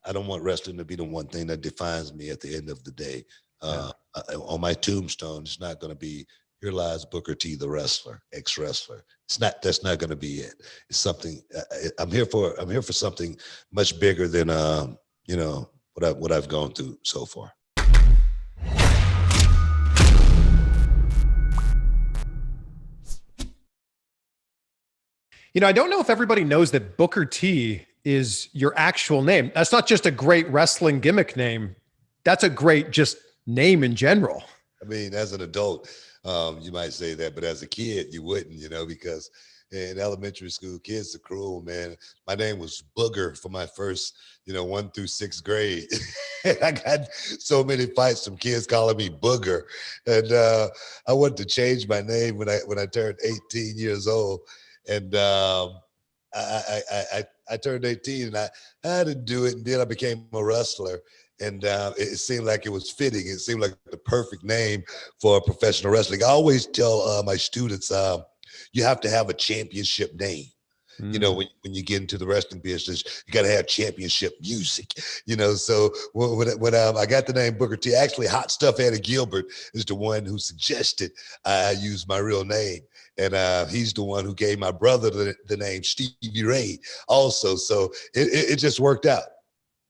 I don't want wrestling to be the one thing that defines me at the end of the day. On my tombstone, it's not going to be, here lies Booker T, the wrestler, ex-wrestler. It's not, that's not going to be it. It's something I'm here for something much bigger than, you know, what I've gone through so far. You know, I don't know if everybody knows that Booker T is your actual name. That's not just a great wrestling gimmick name. That's a great just name in general. I mean, as an adult, you might say that, but as a kid, you wouldn't, you know, because in elementary school, kids are cruel, man. My name was Booger for my first, you know, 1 through 6th grade. And I got so many fights from kids calling me Booger. And I wanted to change my name when I turned 18 years old. And I turned 18 and I didn't do it. And then I became a wrestler. And it seemed like it was fitting. It seemed like the perfect name for professional wrestling. I always tell my students, you have to have a championship name. You know, when you get into the wrestling business, you got to have championship music, you know. So when I got the name Booker T, actually Hot Stuff Eddie Gilbert is the one who suggested I use my real name. And he's the one who gave my brother the name Stevie Ray also. So it just worked out.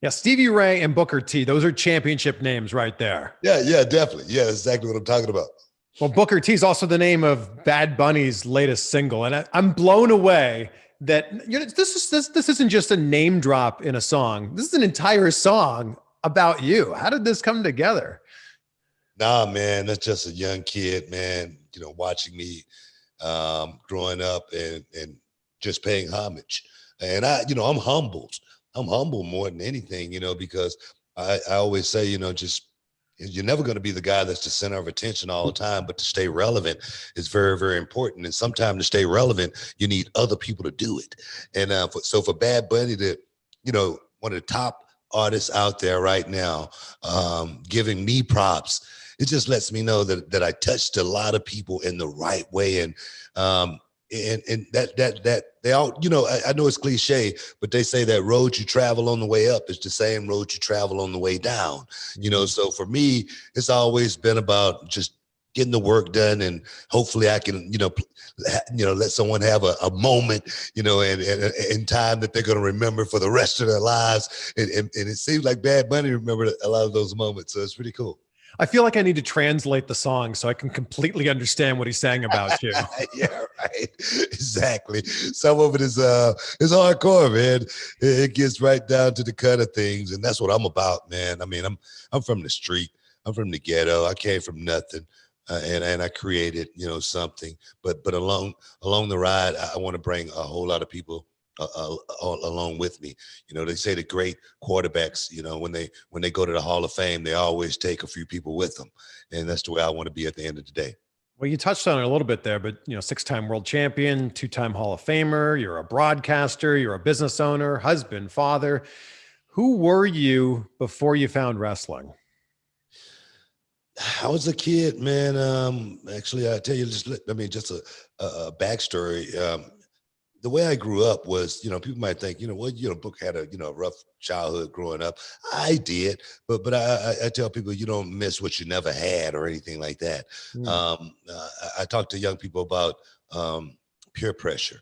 Yeah, Stevie Ray and Booker T, those are championship names right there. Yeah, definitely. Yeah, that's exactly what I'm talking about. Well, Booker T is also the name of Bad Bunny's latest single. And I'm blown away that this isn't just a name drop in a song. This is an entire song about you. How did this come together? Nah, man, that's just a young kid, man, you know, watching me growing up and just paying homage. And I'm humbled. I'm humble more than anything, you know, because I always say, you know, just you're never going to be the guy that's the center of attention all the time, but to stay relevant is very, very important. And sometimes to stay relevant, you need other people to do it. And so for Bad Bunny to, you know, one of the top artists out there right now, giving me props, it just lets me know that I touched a lot of people in the right way. And that they all, you know, I know it's cliche, but they say that road you travel on the way up is the same road you travel on the way down, you know. So for me, it's always been about just getting the work done, and hopefully I can, you know, let someone have a moment, you know, and in time that they're going to remember for the rest of their lives. And it seems like Bad Bunny remembered a lot of those moments. So it's pretty cool. I feel like I need to translate the song so I can completely understand what he's saying about you. Yeah, right. Exactly. Some of it is hardcore, man. It gets right down to the cut of things, and that's what I'm about, man. I mean, I'm from the street. I'm from the ghetto. I came from nothing, and I created, you know, something. But along the ride, I want to bring a whole lot of people along with me. You know, they say the great quarterbacks, you know, when they go to the Hall of Fame, they always take a few people with them. And that's the way I want to be at the end of the day. Well, you touched on it a little bit there, but, you know, 6-time world champion, 2-time Hall of Famer, you're a broadcaster, you're a business owner, husband, father. Who were you before you found wrestling? I was a kid, man. Actually, I tell you, just a backstory. The way I grew up was, you know, people might think, you know, well, you know, Book had a, you know, rough childhood growing up. I did, but I tell people you don't miss what you never had or anything like that. I talk to young people about peer pressure,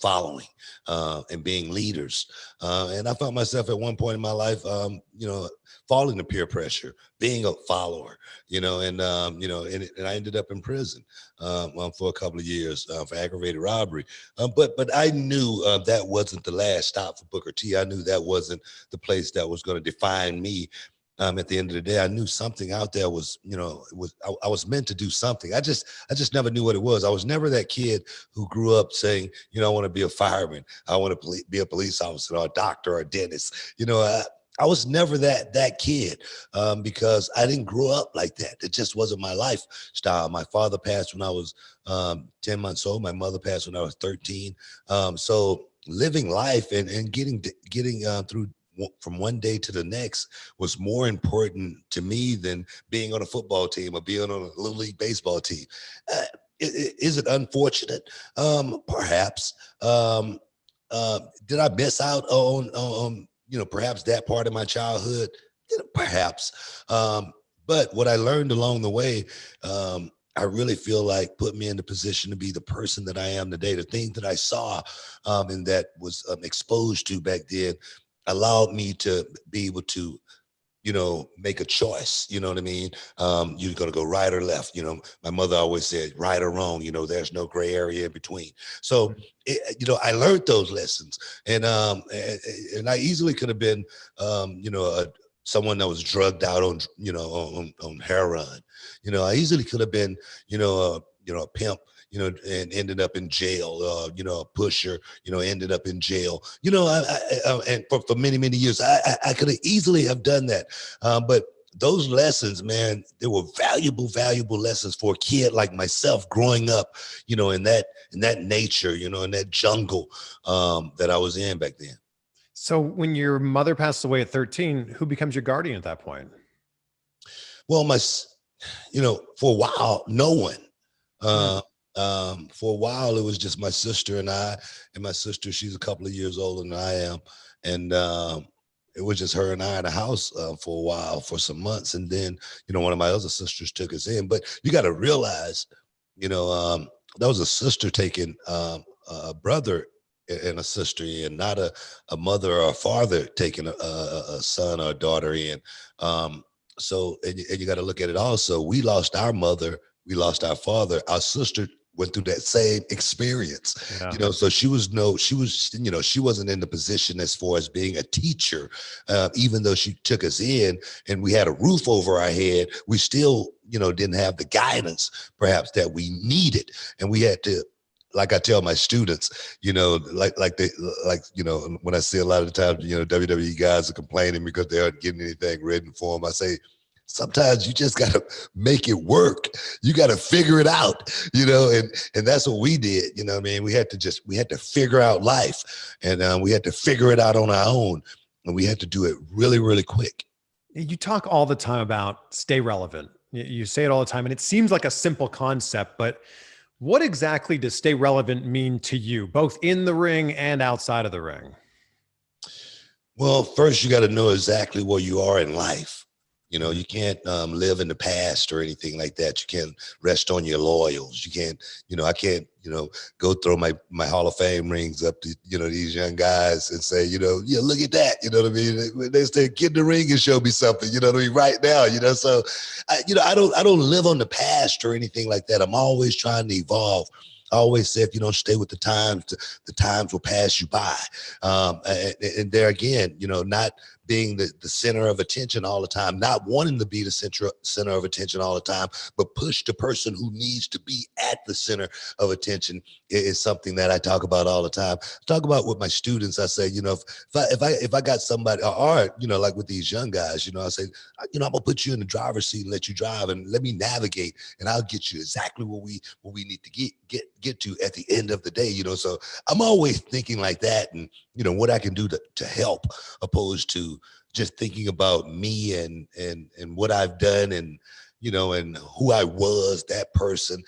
following, and being leaders. And I found myself at one point in my life, you know, falling to peer pressure, being a follower, you know, and I ended up in prison for a couple of years for aggravated robbery. But I knew that wasn't the last stop for Booker T. I knew that wasn't the place that was going to define me. At the end of the day, I knew something out there was, you know, I was meant to do something. I just never knew what it was. I was never that kid who grew up saying, you know, I want to be a fireman. I want to be a police officer or a doctor or a dentist. You know, I was never that kid because I didn't grow up like that. It just wasn't my lifestyle. My father passed when I was 10 months old. My mother passed when I was 13. So living life and getting through from one day to the next was more important to me than being on a football team or being on a little league baseball team. Is it unfortunate? Perhaps. Did I miss out on perhaps that part of my childhood, perhaps. But what I learned along the way, I really feel like put me in the position to be the person that I am today. The things that I saw and that was exposed to back then allowed me to be able to make a choice. You know what I mean? You're going to go right or left. My mother always said right or wrong, there's no gray area in between. So, I learned those lessons, and I easily could have been, someone that was drugged out on, on heroin. I easily could have been, a pimp, and ended up in jail, a pusher, ended up in jail, and for many, many years, I could have easily have done that. But those lessons, man, they were valuable lessons for a kid like myself growing up, in that nature, in that jungle that I was in back then. So when your mother passed away at 13, who becomes your guardian at that point? Well, for a while, no one. For a while, it was just my sister and I, and my sister, she's a couple of years older than I am. And it was just her and I in the house for a while, for some months. And then, one of my other sisters took us in. But you got to realize, that was a sister taking a brother and a sister in, not a mother or a father taking a son or a daughter in. So, and you got to look at it also. We lost our mother, we lost our father. Our sister went through that same experience, so she wasn't in the position as far as being a teacher, even though she took us in and we had a roof over our head, we still, didn't have the guidance perhaps that we needed. And we had to, like I tell my students, when I see a lot of the times, WWE guys are complaining because they aren't getting anything written for them, I say, sometimes you just got to make it work. You got to figure it out, and that's what we did. I mean, we had to figure out life, and we had to figure it out on our own, and we had to do it really, really quick. You talk all the time about stay relevant. You say it all the time, and it seems like a simple concept, but what exactly does stay relevant mean to you, both in the ring and outside of the ring? Well, first you got to know exactly where you are in life. You can't live in the past or anything like that. You can't rest on your laurels. You can't, I can't, go throw my Hall of Fame rings up to, these young guys and say, yeah, look at that. You know what I mean? They say, get in the ring and show me something, you know what I mean? Right now, so, I don't live on the past or anything like that. I'm always trying to evolve. I always say, if you don't stay with the times will pass you by. And there again, not being the center of attention all the time, not wanting to be the center of attention all the time, but push the person who needs to be at the center of attention is something that I talk about all the time. I talk about with my students. I say, if I got somebody, or like with these young guys, I say, I'm gonna put you in the driver's seat and let you drive and let me navigate, and I'll get you exactly where we need to get to at the end of the day. So I'm always thinking like that, and what I can do to help, opposed to just thinking about me and what I've done and and who I was, that person.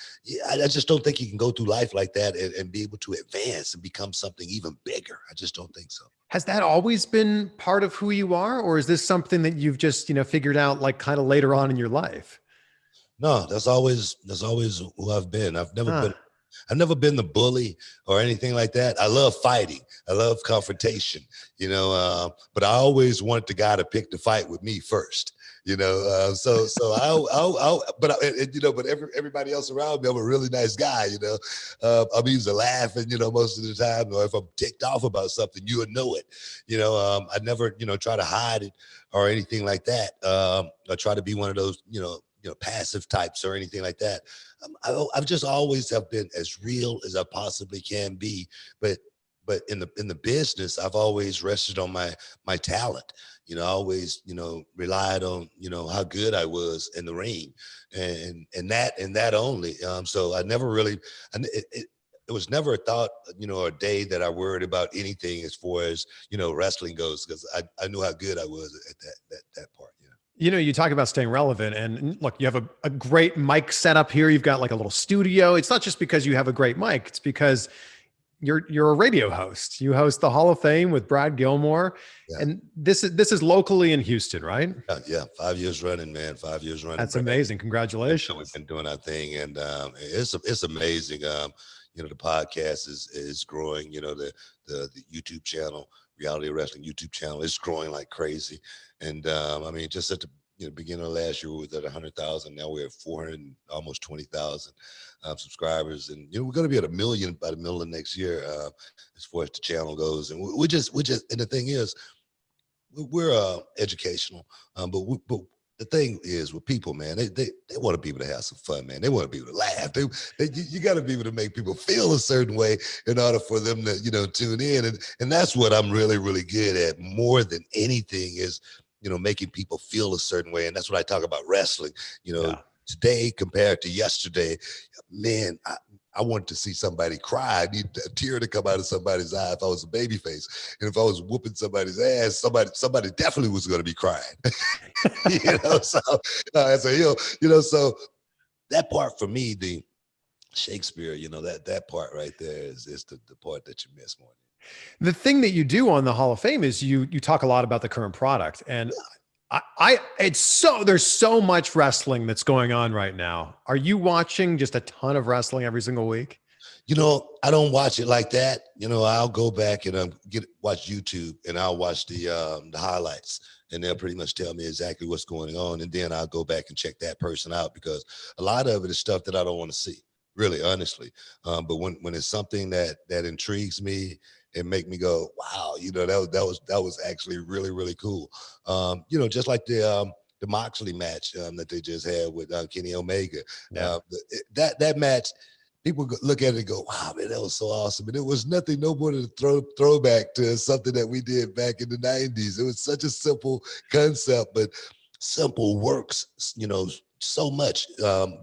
I just don't think you can go through life like that and be able to advance and become something even bigger. I just don't think so. Has that always been part of who you are, or is this something that you've just figured out like kind of later on in your life? No, that's always who I've been. I've never been the bully or anything like that. I love fighting. I love confrontation, but I always want the guy to pick the fight with me first, but everybody else around me, I'm a really nice guy, I'm usually laughing, most of the time, or if I'm ticked off about something, you would know it, I never, try to hide it or anything like that. I try to be one of those, passive types or anything like that. I've just always have been as real as I possibly can be, but in the business, I've always rested on my talent. I always, relied on, how good I was in the ring, and that only. So I never really, it was never a thought, a day that I worried about anything as far as, wrestling goes, because I knew how good I was at that part. You talk about staying relevant, and look, you have a great mic setup here. You've got like a little studio. It's not just because you have a great mic. It's because you're a radio host. You host the Hall of Fame with Brad Gilmore, Yeah. and this is locally in Houston, right? Yeah, 5 years running, man. 5 years running. That's Brad. amazing. And Congratulations. we've been doing our thing, and it's amazing. The podcast is growing. The YouTube channel, Reality Wrestling YouTube channel, is growing like crazy. And just at the beginning of last year, we were at 100,000. Now we're at 400, almost 20,000 subscribers, and we're going to be at 1 million by the middle of next year, as far as the channel goes. And we just, and the thing is, we're educational, but the thing is with people, man, they want to be able to have some fun, man. They want to be able to laugh. You got to be able to make people feel a certain way in order for them to tune in, and that's what I'm really, really good at more than anything is making people feel a certain way. And that's what I talk about wrestling. Today compared to yesterday, man, I want to see somebody cry. I need a tear to come out of somebody's eye if I was a babyface. And if I was whooping somebody's ass, somebody definitely was going to be crying. So that part for me, the Shakespeare, that part right there is the part that you miss more. The thing that you do on the Hall of Fame is you talk a lot about the current product, and there's so much wrestling that's going on right now. Are you watching just a ton of wrestling every single week? I don't watch it like that. I'll go back and watch YouTube, and I'll watch the highlights, and they'll pretty much tell me exactly what's going on. And then I'll go back and check that person out, because a lot of it is stuff that I don't want to see, really, honestly. But when it's something that intrigues me, it make me go, wow, that was actually really, really cool. Just like the Moxley match that they just had with Kenny Omega. Yeah. That match, people look at it and go, wow, man, that was so awesome. And it was nothing, no more than a throwback to something that we did back in the 90s. It was such a simple concept, but simple works, so much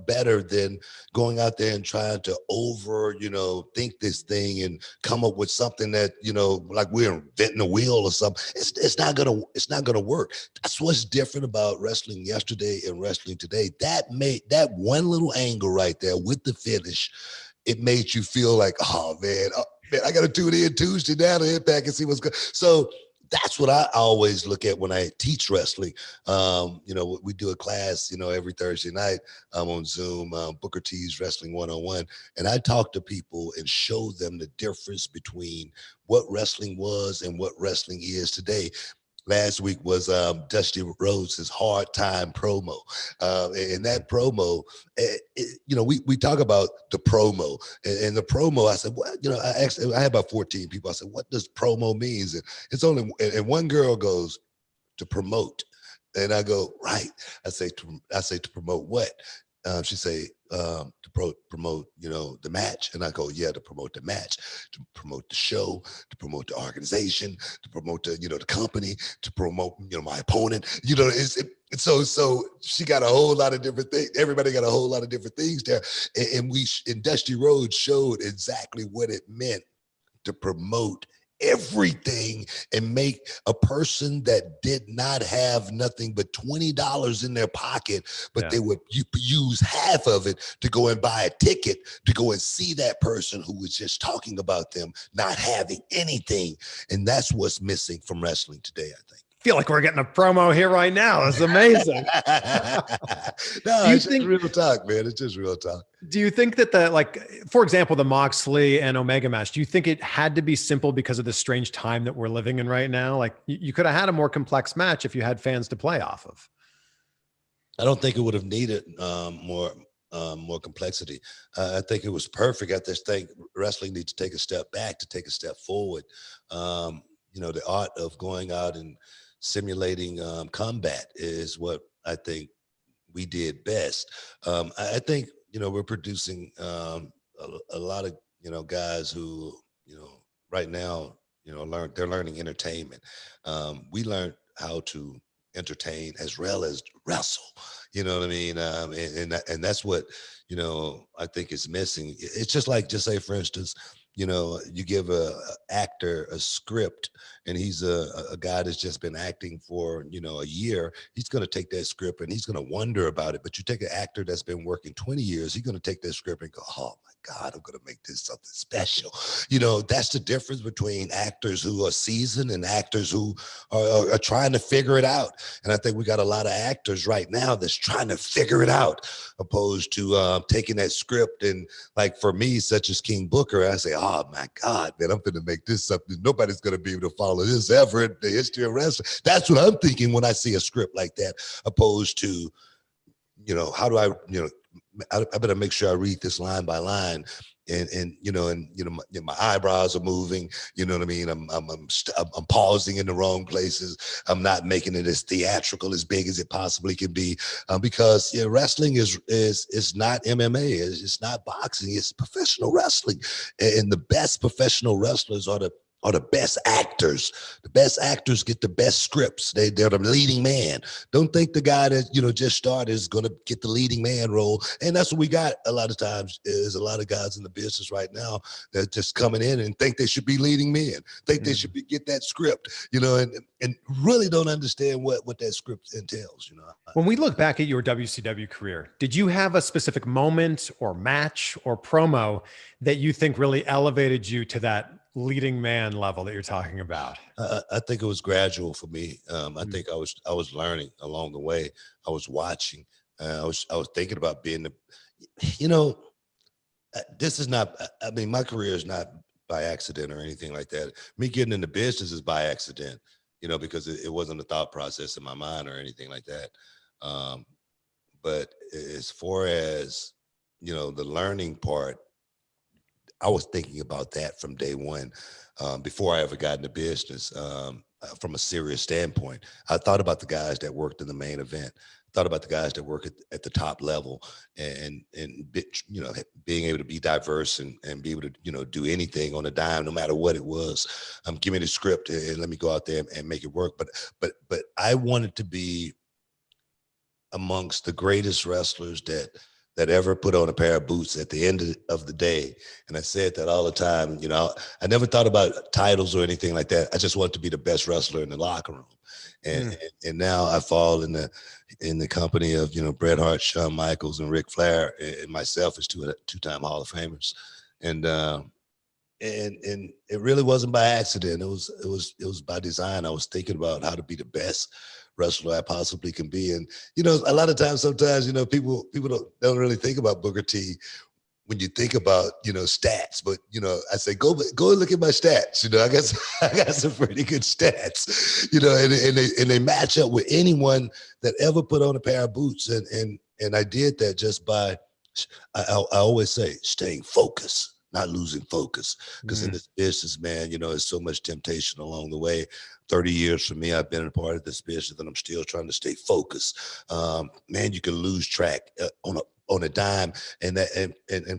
better than going out there and trying to think this thing and come up with something that like we're inventing a wheel or something. It's not gonna work. That's what's different about wrestling yesterday and wrestling today. That one little angle right there with the finish, it made you feel like, oh man, I gotta tune in Tuesday now to Impact and see what's good. So that's what I always look at when I teach wrestling. We do a class, every Thursday night on Zoom, Booker T's Wrestling 101. And I talk to people and show them the difference between what wrestling was and what wrestling is today. Last week was Dusty Rhodes' Hard Time promo. And that promo, we talk about the promo. And the promo, I said, well, I had about 14 people. I said, what does promo means? And it's only, and one girl goes, to promote. And I go, right. I say to promote what? She say, to promote, the match. And I go, yeah, to promote the match, to promote the show, to promote the organization, to promote the, the company, to promote, my opponent, so she got a whole lot of different things. Everybody got a whole lot of different things there. And Dusty Rhodes showed exactly what it meant to promote everything and make a person that did not have nothing but $20 in their pocket, but they would use half of it to go and buy a ticket to go and see that person who was just talking about them not having anything. And that's what's missing from wrestling today, I think. Feel like we're getting a promo here right now. It's amazing. It's just real talk, man. It's just real talk. Do you think that for example, the Moxley and Omega match, do you think it had to be simple because of the strange time that we're living in right now? Like you could have had a more complex match if you had fans to play off of. I don't think it would have needed more complexity. I think it was perfect. I just think wrestling needs to take a step back to take a step forward. The art of going out and simulating combat is what I think we did best. I think, we're producing a lot of, guys who, right now, they're learning entertainment. We learned how to entertain as well as wrestle, you know what I mean? And that's what, I think is missing. It's just like, just say, for instance, You know, you give a actor a script, and he's a guy that's just been acting for, you know, a year. He's going to take that script and he's going to wonder about it. But you take an actor that's been working 20 years, he's going to take that script and go, oh my God, I'm going to make this something special. You know, that's the difference between actors who are seasoned and actors who are trying to figure it out. And I think we got a lot of actors right now that's trying to figure it out, opposed to taking that script. And like for me, such as King Booker, I say, oh my God, man, I'm going to make this something. Nobody's going to be able to follow this ever in the history of wrestling. That's what I'm thinking when I see a script like that, opposed to, you know, how do I, you know, I better make sure I read this line by line, and you know, my eyebrows are moving. You know what I mean? I'm pausing in the wrong places. I'm not making it as theatrical, as big as it possibly can be, because yeah, wrestling is not MMA. It's not boxing. It's professional wrestling, and the best professional wrestlers are the best actors. The best actors get the best scripts. They're the leading man. Don't think the guy that, you know, just started is going to get the leading man role. And that's what we got a lot of times, is a lot of guys in the business right now that just coming in and think they should be leading men, think they should get that script, you know, and really don't understand what that script entails, you know. When we look back at your WCW career, did you have a specific moment or match or promo that you think really elevated you to that leading man level that you're talking about? I think it was gradual for me. I think I was learning along the way. I was watching. I was thinking about being the, you know, this is not. I mean, my career is not by accident or anything like that. Me getting into business is by accident, you know, because it wasn't a thought process in my mind or anything like that. But as far as, you know, the learning part, I was thinking about that from day one, before I ever got into business. From a serious standpoint, I thought about the guys that worked in the main event, thought about the guys that work at the top level, and you know, being able to be diverse and be able to, you know, do anything on a dime, no matter what it was. Give me the script and let me go out there and make it work. But I wanted to be amongst the greatest wrestlers that ever put on a pair of boots at the end of the day. And I said that all the time. You know, I never thought about titles or anything like that. I just wanted to be the best wrestler in the locker room. And now I fall in the company of, you know, Bret Hart, Shawn Michaels, and Ric Flair, and myself as two-time Hall of Famers. And it really wasn't by accident. It was by design. I was thinking about how to be the best wrestler I possibly can be. And, you know, a lot of times, sometimes, you know, people don't really think about Booker T when you think about, you know, stats. But, you know, I say, go and look at my stats. You know, I got some pretty good stats, you know, and they match up with anyone that ever put on a pair of boots. And I did that just by, I always say, staying focused, not losing focus. Because in this business, man, you know, there's so much temptation along the way. 30 years for me, I've been a part of this business, and I'm still trying to stay focused. Man, you can lose track on a dime, and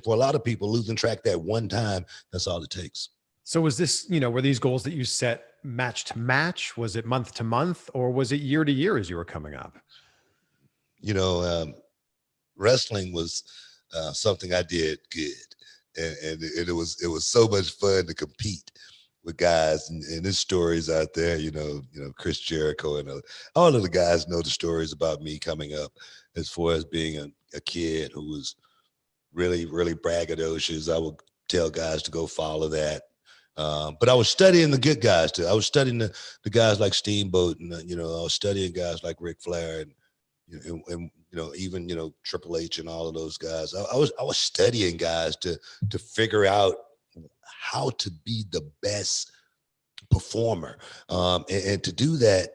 for a lot of people, losing track that one time, that's all it takes. So was this, you know, were these goals that you set match to match? Was it month to month, or was it year to year as you were coming up? You know, wrestling was something I did good, and it was so much fun to compete with guys, and there's stories out there, you know, Chris Jericho and all of the guys know the stories about me coming up, as far as being a kid who was really, really braggadocious. I would tell guys to go follow that. But I was studying the good guys too. I was studying the guys like Steamboat, and you know, I was studying guys like Ric Flair, and you know, even, you know, Triple H and all of those guys. I was studying guys to figure out how to be the best performer. And to do that,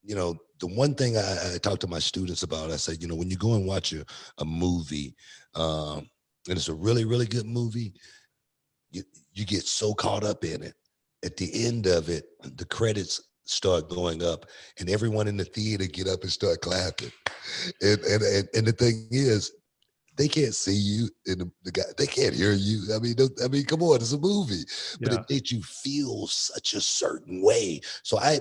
you know, the one thing I talk to my students about, I say, you know, when you go and watch a movie, and it's a really, really good movie, you get so caught up in it. At the end of it, the credits start going up, and everyone in the theater get up and start clapping. And the thing is, they can't see you, and the guy, they can't hear you. I mean, come on, it's a movie, but it makes you feel such a certain way. So I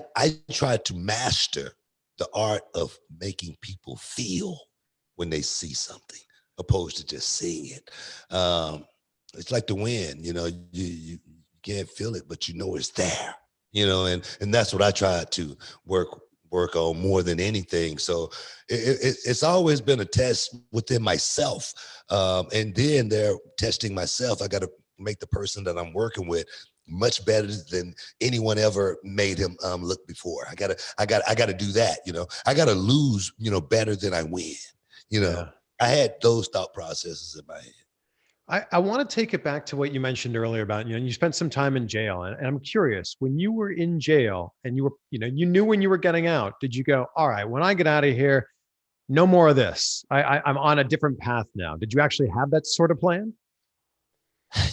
tried to master the art of making people feel when they see something, opposed to just seeing it. It's like the wind, you know, can't feel it, but you know it's there, you know, and that's what I tried to work on more than anything. So it's always been a test within myself. And then they're testing myself. I got to make the person that I'm working with much better than anyone ever made him look before. I gotta do that. You know, I gotta lose, you know, better than I win. You know, Yeah. I had those thought processes in my head. I want to take it back to what you mentioned earlier about, you spent some time in jail. And I'm curious, when you were in jail and you were, you knew when you were getting out, did you go, all right, when I get out of here, no more of this. I'm on a different path now. Did you actually have that sort of plan?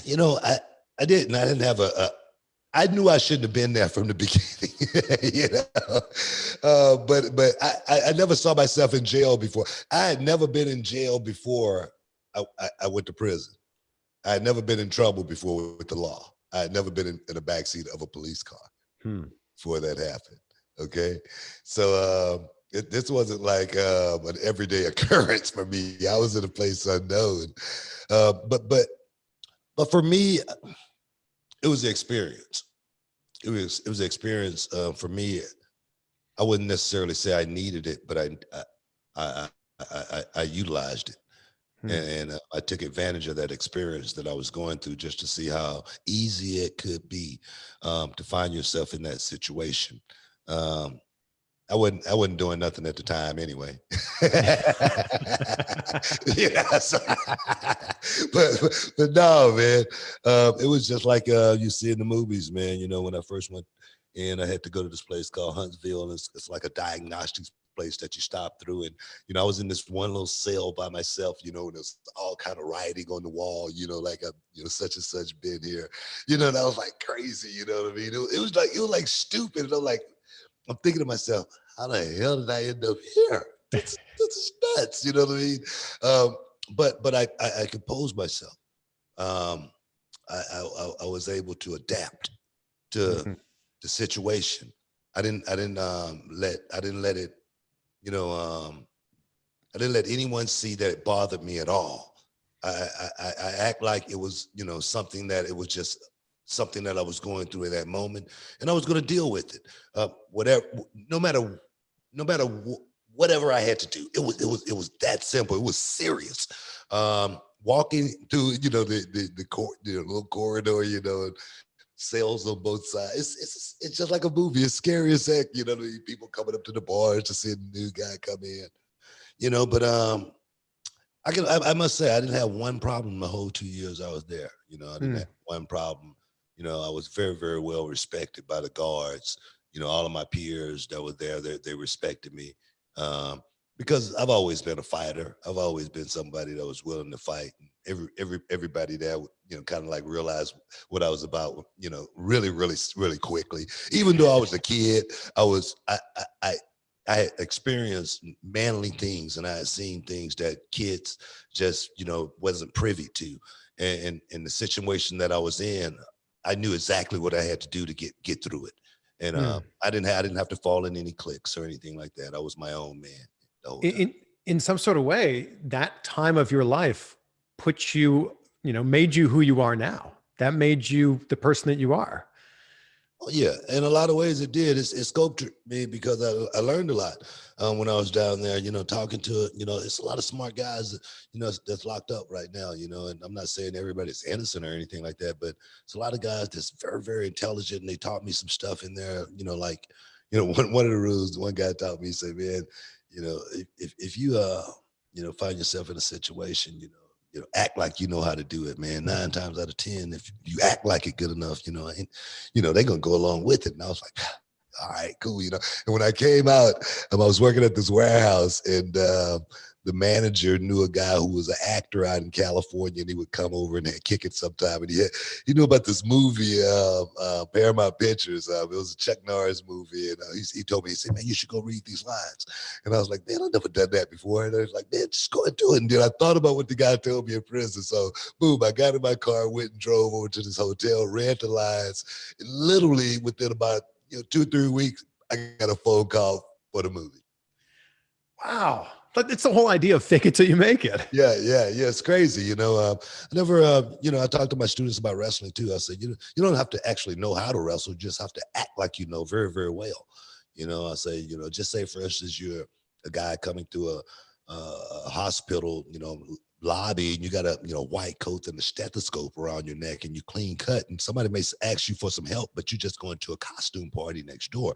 You know, I didn't. I didn't have I knew I shouldn't have been there from the beginning, you know. But I never saw myself in jail before. I had never been in jail before I went to prison. I had never been in trouble before with the law. I had never been in the backseat of a police car before that happened. Okay, so this wasn't like an everyday occurrence for me. I was in a place unknown, but for me, it was the experience. It was the experience for me. I wouldn't necessarily say I needed it, but I utilized it. And I took advantage of that experience that I was going through just to see how easy it could be to find yourself in that situation. I wasn't doing nothing at the time anyway. Yeah, so, but no, man, it was just like you see in the movies, man. You know, when I first went in, I had to go to this place called Huntsville, and it's like a diagnostics place that you stop through. And I was in this one little cell by myself, and there's all kind of writing on the wall, like such and such been here, and I was like crazy, you know what I mean? It was like stupid. And I'm thinking to myself, how the hell did I end up here? This is nuts, you know what I mean? But I composed myself. I was able to adapt to the situation. I didn't let it, I didn't let anyone see that it bothered me at all. I act like it was, something that it was just something that I was going through at that moment, and I was going to deal with it. Whatever, no matter whatever I had to do, it was that simple. It was serious. Walking through, the little corridor, and cells on both sides. It's just like a movie. It's scary as heck. People coming up to the bars to see a new guy come in. But I must say I didn't have one problem the whole 2 years I was there. I didn't have one problem. I was very, very well respected by the guards. All of my peers that were there, they respected me because I've always been a fighter. I've always been somebody that was willing to fight. Everybody there, kind of like realized what I was about. Really, really, really quickly. Even though I was a kid, I had experienced manly things, and I had seen things that kids just, wasn't privy to. And in the situation that I was in, I knew exactly what I had to do to get through it. And I didn't have to fall in any cliques or anything like that. I was my own man the whole time. In some sort of way, that time of your life put you, made you who you are now. That made you the person that you are. Oh, yeah, in a lot of ways it did. It sculpted me because I learned a lot when I was down there. Talking to it's a lot of smart guys, that's locked up right now. And I'm not saying everybody's innocent or anything like that, but it's a lot of guys that's very, very intelligent, and they taught me some stuff in there. One of the rules. One guy taught me. He said, "Man, if you find yourself in a situation, act like you know how to do it, man. 9 times out of 10, if you act like it good enough, they're gonna go along with it." And I was like, all right, cool, And when I came out, I was working at this warehouse, and the manager knew a guy who was an actor out in California, and he would come over and kick it sometime. And he knew about this movie, Paramount Pictures. It was a Chuck Norris movie, and he told me, he said, "Man, you should go read these lines." And I was like, "Man, I've never done that before." And I was like, "Man, just go and do it." And then I thought about what the guy told me in prison. So boom, I got in my car, went and drove over to this hotel, read the lines. And literally within about 2 or 3 weeks, I got a phone call for the movie. Wow. But it's the whole idea of fake it till you make it. Yeah, it's crazy. I never, I talk to my students about wrestling too. I said, you don't have to actually know how to wrestle, you just have to act like you know very, very well. I say, just say for instance, you're a guy coming through a hospital, lobby, and you got a white coat and a stethoscope around your neck, and you clean cut, and somebody may ask you for some help, but you're just going to a costume party next door.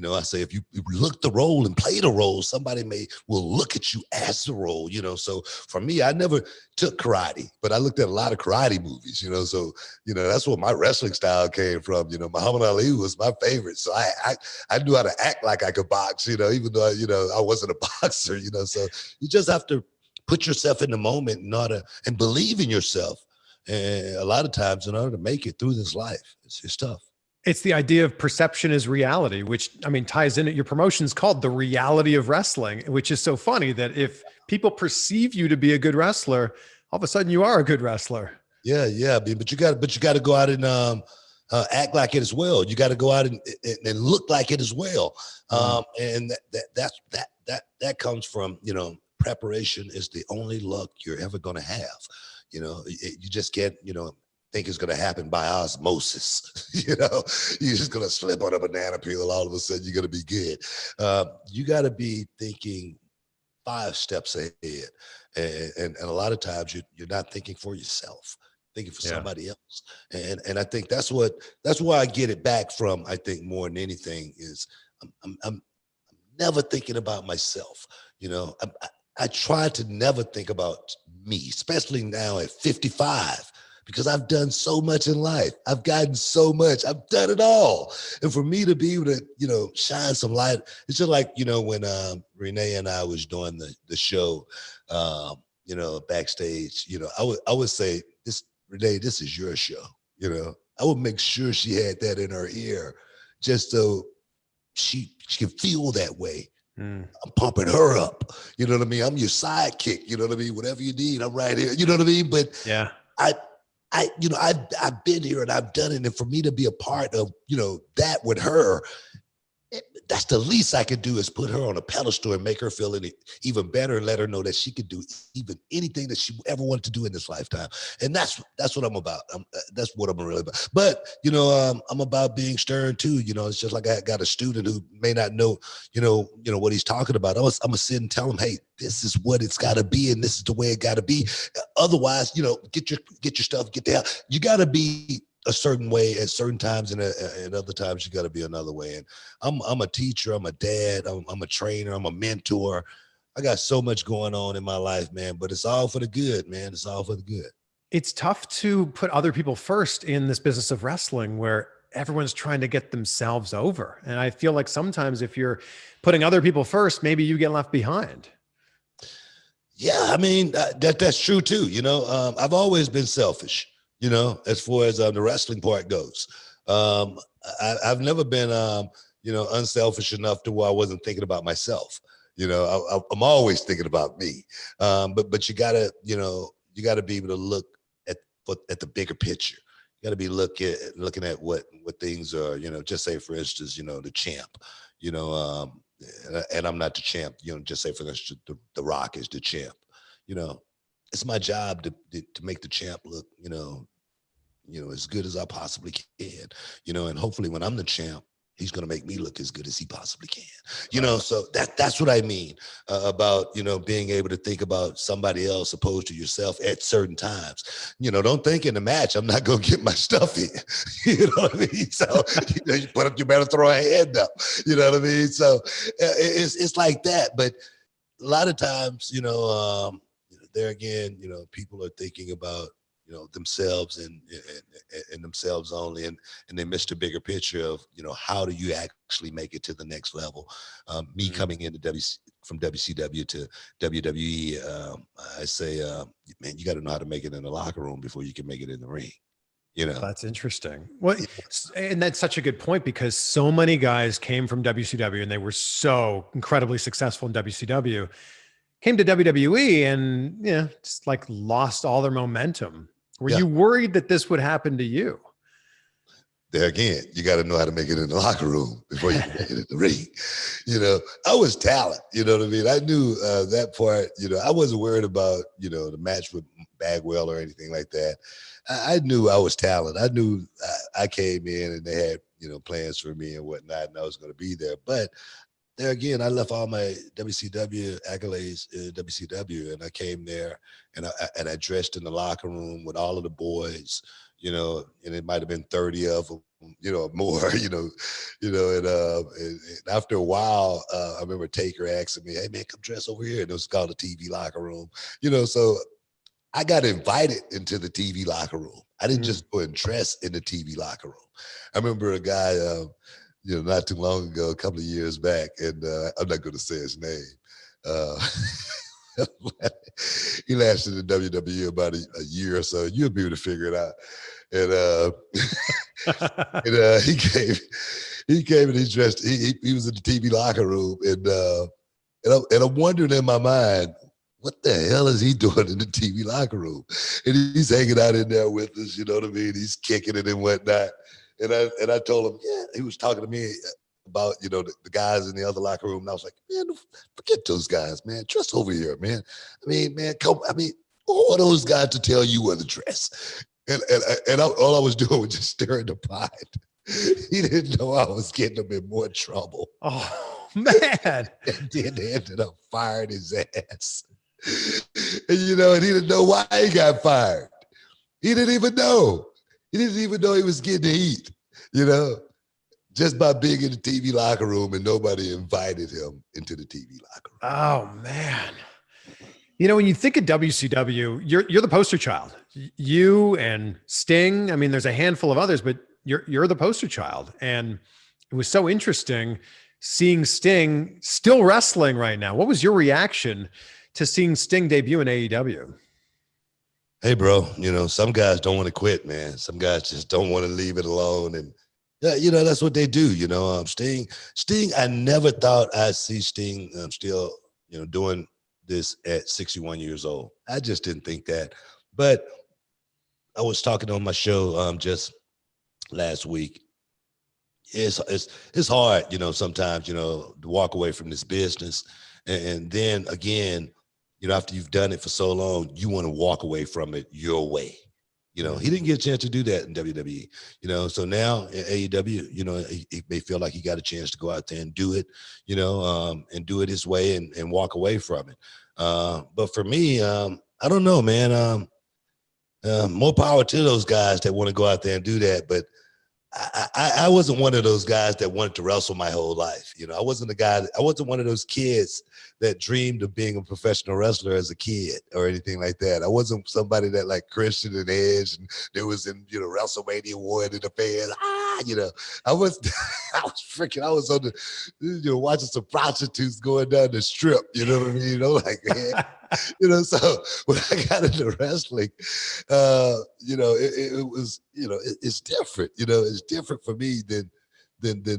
I say if you look the role and play the role, somebody will look at you as the role. So for me, I never took karate, but I looked at a lot of karate movies. So that's where my wrestling style came from. Muhammad Ali was my favorite, so I knew how to act like I could box. Even though I wasn't a boxer. So you just have to put yourself in the moment and believe in yourself. And a lot of times in order to make it through this life, it's tough. It's the idea of perception is reality, which ties in. Your promotion's called The Reality of Wrestling, which is so funny that if people perceive you to be a good wrestler, all of a sudden you are a good wrestler. Yeah. But you got to go out and act like it as well. You got to go out and look like it as well. And that comes from, preparation is the only luck you're ever going to have. You just can't, think it's going to happen by osmosis. You're just going to slip on a banana peel. All of a sudden you're going to be good. You got to be thinking 5 steps ahead. And a lot of times you're not thinking for yourself, thinking for somebody else. And I think that's why I get it back from, I think more than anything is I'm never thinking about myself. I try to never think about me, especially now at 55, because I've done so much in life. I've gotten so much. I've done it all. And for me to be able to, shine some light, it's just like, when Renee and I was doing the show, backstage, I would say, Renee, this is your show. I would make sure she had that in her ear just so she can feel that way. I'm pumping her up. You know what I mean? I'm your sidekick. You know what I mean? Whatever you need, I'm right here. You know what I mean? But yeah, I've been here and I've done it. And for me to be a part of, that with her, that's the least I could do is put her on a pedestal and make her feel even better and let her know that she could do even anything that she ever wanted to do in this lifetime. And that's what I'm about. That's what I'm really about. But, I'm about being stern too. It's just like I got a student who may not know, what he's talking about. I'm going to sit and tell him, hey, this is what it's got to be. And this is the way it got to be. Otherwise, get your stuff, get the hell. You got to be a certain way at certain times, and other times you got to be another way. And I'm a teacher, I'm a dad, I'm a trainer, I'm a mentor. I got so much going on in my life, man, but it's all for the good, man. It's all for the good. It's tough to put other people first in this business of wrestling where everyone's trying to get themselves over. And I feel like sometimes if you're putting other people first, maybe you get left behind. Yeah, I mean, that's true too. I've always been selfish. As far as the wrestling part goes. I've never been, unselfish enough to where I wasn't thinking about myself. I'm always thinking about me. But you gotta be able to look at the bigger picture. You gotta be looking at what things are, just say for instance, the champ, and I'm not the champ, just say for instance, the Rock is the champ, it's my job to make the champ look, as good as I possibly can, and hopefully when I'm the champ, he's going to make me look as good as he possibly can, so that's what I mean about, being able to think about somebody else opposed to yourself at certain times. Don't think in the match, I'm not going to get my stuff in, you know what I mean? So, you better throw a hand up, you know what I mean? So it's like that. But a lot of times, there again, people are thinking about, themselves and themselves only, and they miss the bigger picture of, how do you actually make it to the next level? Me coming into from WCW to WWE, I say, man, you got to know how to make it in the locker room before you can make it in the ring. That's interesting. Well, and that's such a good point because so many guys came from WCW and they were so incredibly successful in WCW, came to WWE and just like lost all their momentum. Were you worried that this would happen to you? there again, you got to know how to make it in the locker room before you can make it in the ring. You know, I was talent, you know what I mean? I knew that part, you know, I wasn't worried about, you know, the match with Bagwell or anything like that. I knew I was talent. I knew I came in and they had, you know, plans for me and whatnot, and I was going to be there. But there again, I left all my WCW accolades in WCW, and I came there and I dressed in the locker room with all of the boys, you know, and it might have been 30 of them, you know, more, and after a while, I remember Taker asking me, "Hey man, come dress over here," and it was called the TV locker room, you know, so I got invited into the TV locker room. I didn't just go and dress in the TV locker room. I remember a guy, you know, not too long ago, a couple of years back, and I'm not going to say his name. He lasted in WWE about a year or so. You'll be able to figure it out. And, he came and he dressed. He was in the TV locker room, and I'm wondering in my mind, what the hell is he doing in the TV locker room? And he's hanging out in there with us. You know what I mean? He's kicking it and whatnot. And I told him, yeah, he was talking to me about, you know, the guys in the other locker room. And I was like, man, forget those guys, man. Dress over here, man. I mean, man, who are those guys to tell you what to dress? And all I was doing was just stirring the pot. He didn't know I was getting him in more trouble. Oh, man. And then they ended up firing his ass. And, you know, and he didn't know why he got fired. He didn't even know. He didn't even know he was getting heat, you know, just by being in the TV locker room, and nobody invited him into the TV locker room. Oh, man. You know, when you think of WCW, you're the poster child. You and Sting. I mean, there's a handful of others, but you're the poster child. And it was so interesting seeing Sting still wrestling right now. What was your reaction to seeing Sting debut in AEW? Hey, bro, you know, some guys don't want to quit, man. Some guys just don't want to leave it alone. And, you know, that's what they do. You know, Sting, I never thought I'd see Sting still, you know, doing this at 61 years old. I just didn't think that. But I was talking on my show just last week. It's hard, you know, sometimes, you know, to walk away from this business. And then again, you know, after you've done it for so long, you want to walk away from it your way. You know, he didn't get a chance to do that in WWE, you know, so now in AEW, you know, he may feel like he got a chance to go out there and do it, you know, and do it his way and walk away from it. But for me, I don't know, man, more power to those guys that want to go out there and do that. But I wasn't one of those guys that wanted to wrestle my whole life. You know, I wasn't one of those kids that dreamed of being a professional wrestler as a kid or anything like that. I wasn't somebody that like Christian and Edge and there was in, you know, WrestleMania 1 in the fans. You know, I was on the, you know, watching some prostitutes going down the strip, you know what I mean? You know, like, man, you know, so when I got into wrestling, you know, it was, you know, it's different, you know, it's different for me than you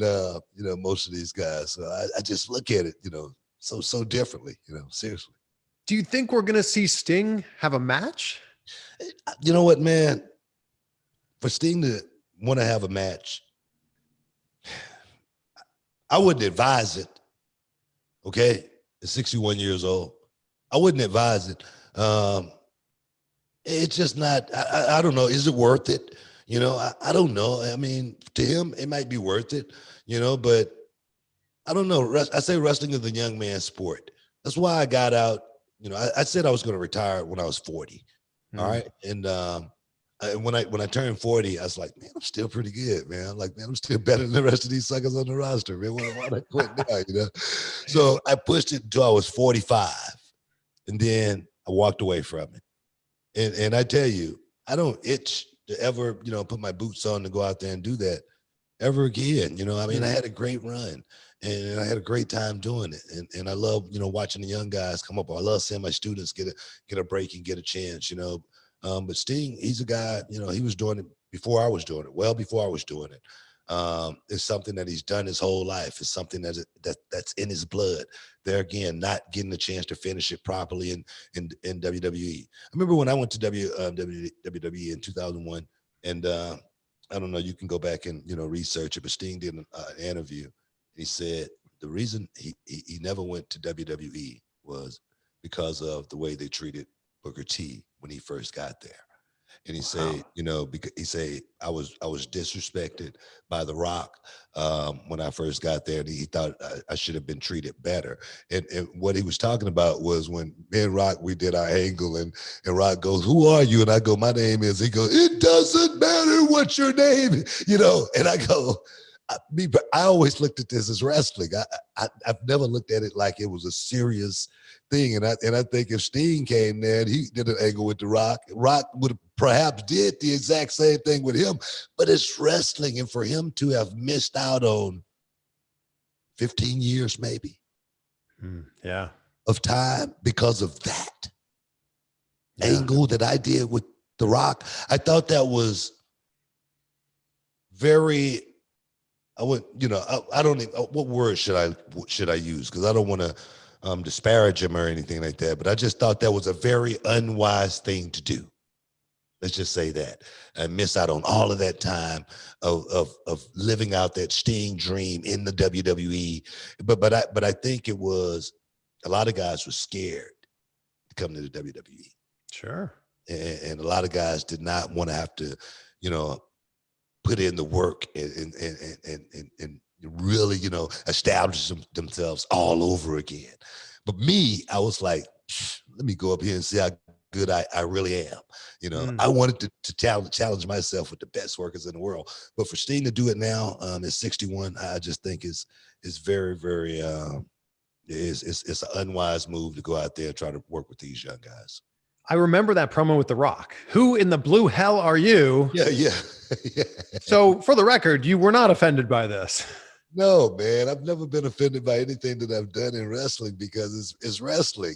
know, most of these guys. So I just look at it, you know, so differently, you know, seriously. Do you think we're going to see Sting have a match? You know what, man? For Sting to want to have a match, I wouldn't advise it. Okay, at 61 years old, I wouldn't advise it. It's just not. I don't know. Is it worth it? You know, I don't know. I mean, to him, it might be worth it. You know, but I don't know. I say wrestling is a young man's sport. That's why I got out. You know, I said I was going to retire when I was 40. All right, and when I turned 40, I was like, man, I'm still pretty good, man. I'm like, man, I'm still better than the rest of these suckers on the roster, man. Why I quit now, you know? So I pushed it until I was 45, and then I walked away from it. And I tell you, I don't itch to ever, you know, put my boots on to go out there and do that ever again. You know, I mean, I had a great run and I had a great time doing it. And I love, you know, watching the young guys come up. I love seeing my students get a break and get a chance, you know. But Sting, he's a guy, you know, he was doing it before I was doing it, well before I was doing it. It's something that he's done his whole life. It's something that's in his blood. There again, not getting a chance to finish it properly in WWE. I remember when I went to WWE in 2001, and I don't know, you can go back and, research it, but Sting did an interview. He said the reason he never went to WWE was because of the way they treated Booker T when he first got there. And he said, because he said I was disrespected by The Rock when I first got there, and he thought I should have been treated better. And what he was talking about was when me and Rock, we did our angle, and Rock goes, "Who are you?" And I go, "My name is." He goes, "It doesn't matter what your name," And I go, I always looked at this as wrestling. I've never looked at it like it was a serious thing. And I think if Sting came there and he did an angle with The Rock, Rock would have perhaps did the exact same thing with him. But it's wrestling, and for him to have missed out on 15 years maybe of time because of that angle that I did with The Rock, I thought that was very. I would, I don't even, what word should I use? Because I don't want to disparage him or anything like that. But I just thought that was a very unwise thing to do. Let's just say that. And miss out on all of that time of living out that Sting dream in the WWE. But I think it was a lot of guys were scared to come to the WWE. Sure. And a lot of guys did not want to have to, put in the work and really, establish themselves all over again. But me, I was like, let me go up here and see how good I really am. I wanted to challenge myself with the best workers in the world. But for Sting to do it now at 61, I just think is very, very it's an unwise move to go out there and try to work with these young guys. I remember that promo with The Rock. Who in the blue hell are you? Yeah. So for the record, you were not offended by this. No, man, I've never been offended by anything that I've done in wrestling because it's wrestling.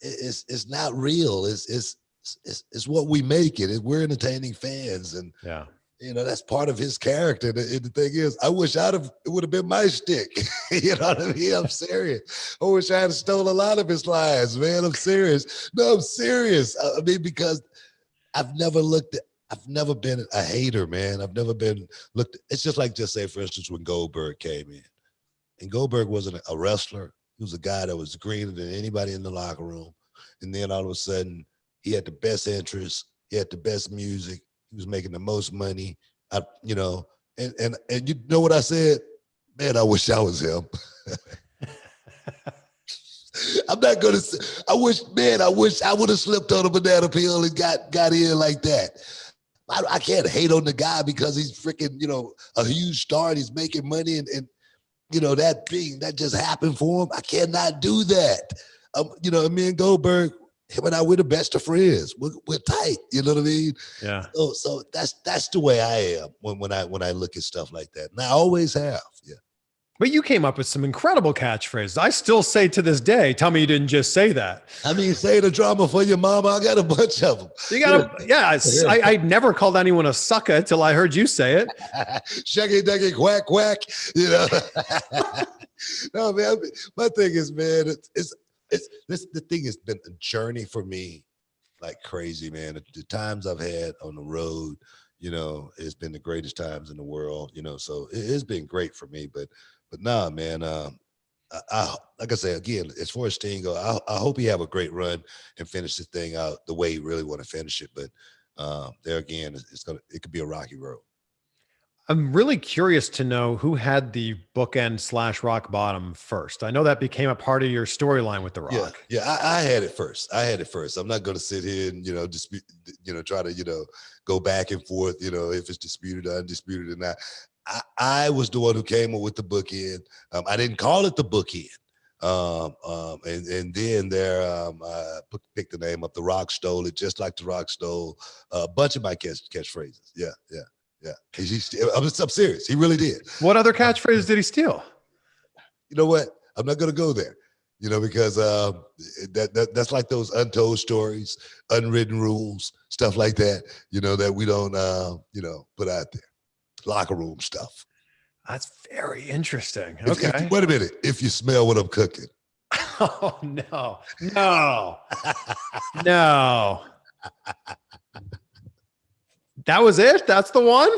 It's not real. It's what we make it. We're entertaining fans, and that's part of his character. And the thing is, I wish it would have been my stick. You know what I mean? I'm serious. I wish I had stole a lot of his lines, man. I'm serious. No, I'm serious. I mean, because I've never been a hater, man. I've never been it's just like, just say, for instance, when Goldberg came in. And Goldberg wasn't a wrestler. He was a guy that was greener than anybody in the locker room. And then all of a sudden, he had the best interests. He had the best music. He was making the most money. And you know what I said? Man, I wish I was him. I'm not gonna say, I wish I would have slipped on a banana peel and got in like that. I can't hate on the guy because he's freaking, a huge star and he's making money and that just happened for him. I cannot do that. Me and Goldberg, him and I, we're the best of friends. We're tight. You know what I mean? Yeah. So that's the way I am when I look at stuff like that. And I always have. Yeah. But you came up with some incredible catchphrases. I still say to this day, tell me you didn't just say that. I mean, say the drama for your mama. I got a bunch of them. You got I never called anyone a sucker until I heard you say it. Shucky ducky quack quack. No, man. My thing is, man, the thing has been a journey for me, like crazy, man. The times I've had on the road, it's been the greatest times in the world. So it's been great for me, But nah, man, I like I say again, as far as Sting go, I hope he have a great run and finish this thing out the way he really want to finish it. But there again, it could be a rocky road. I'm really curious to know who had the bookend / rock bottom first. I know that became a part of your storyline with The Rock. Yeah, I had it first. I'm not going to sit here and dispute, try to go back and forth, if it's disputed or undisputed or not. I was the one who came up with the bookend. I didn't call it the bookend. And then I picked the name up. The Rock stole it, just like The Rock stole a bunch of my catchphrases. Yeah. I'm serious. He really did. What other catchphrases did he steal? You know what? I'm not going to go there. Because that's like those untold stories, unwritten rules, stuff like that. That we don't put out there. Locker room stuff. That's very interesting. Okay. Wait a minute. If you smell what I'm cooking. Oh, no. That was it? That's the one?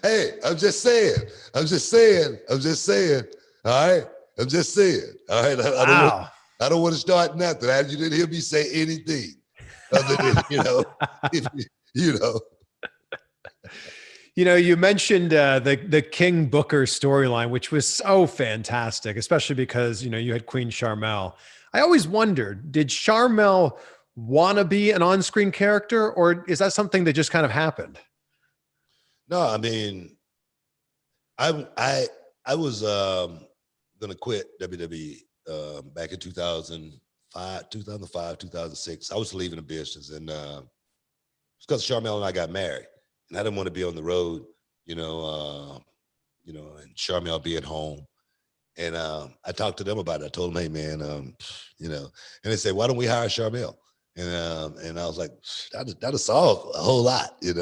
Hey, I'm just saying. I'm just saying. I'm just saying. All right. I'm just saying. All right. Wow. I don't want to start nothing. You didn't hear me say anything other than, you know. You know, you mentioned the King Booker storyline, which was so fantastic, especially because, you know, you had Queen Charmelle. I always wondered, did Charmelle want to be an on-screen character, or is that something that just kind of happened? No, I mean, I was gonna quit WWE back in 2006. I was leaving the business, and it's because Charmelle and I got married, and I didn't want to be on the road, and Charmelle being home. And I talked to them about it. I told them, hey man, and they said, why don't we hire Charmelle? And I was like, that'll solve a whole lot, And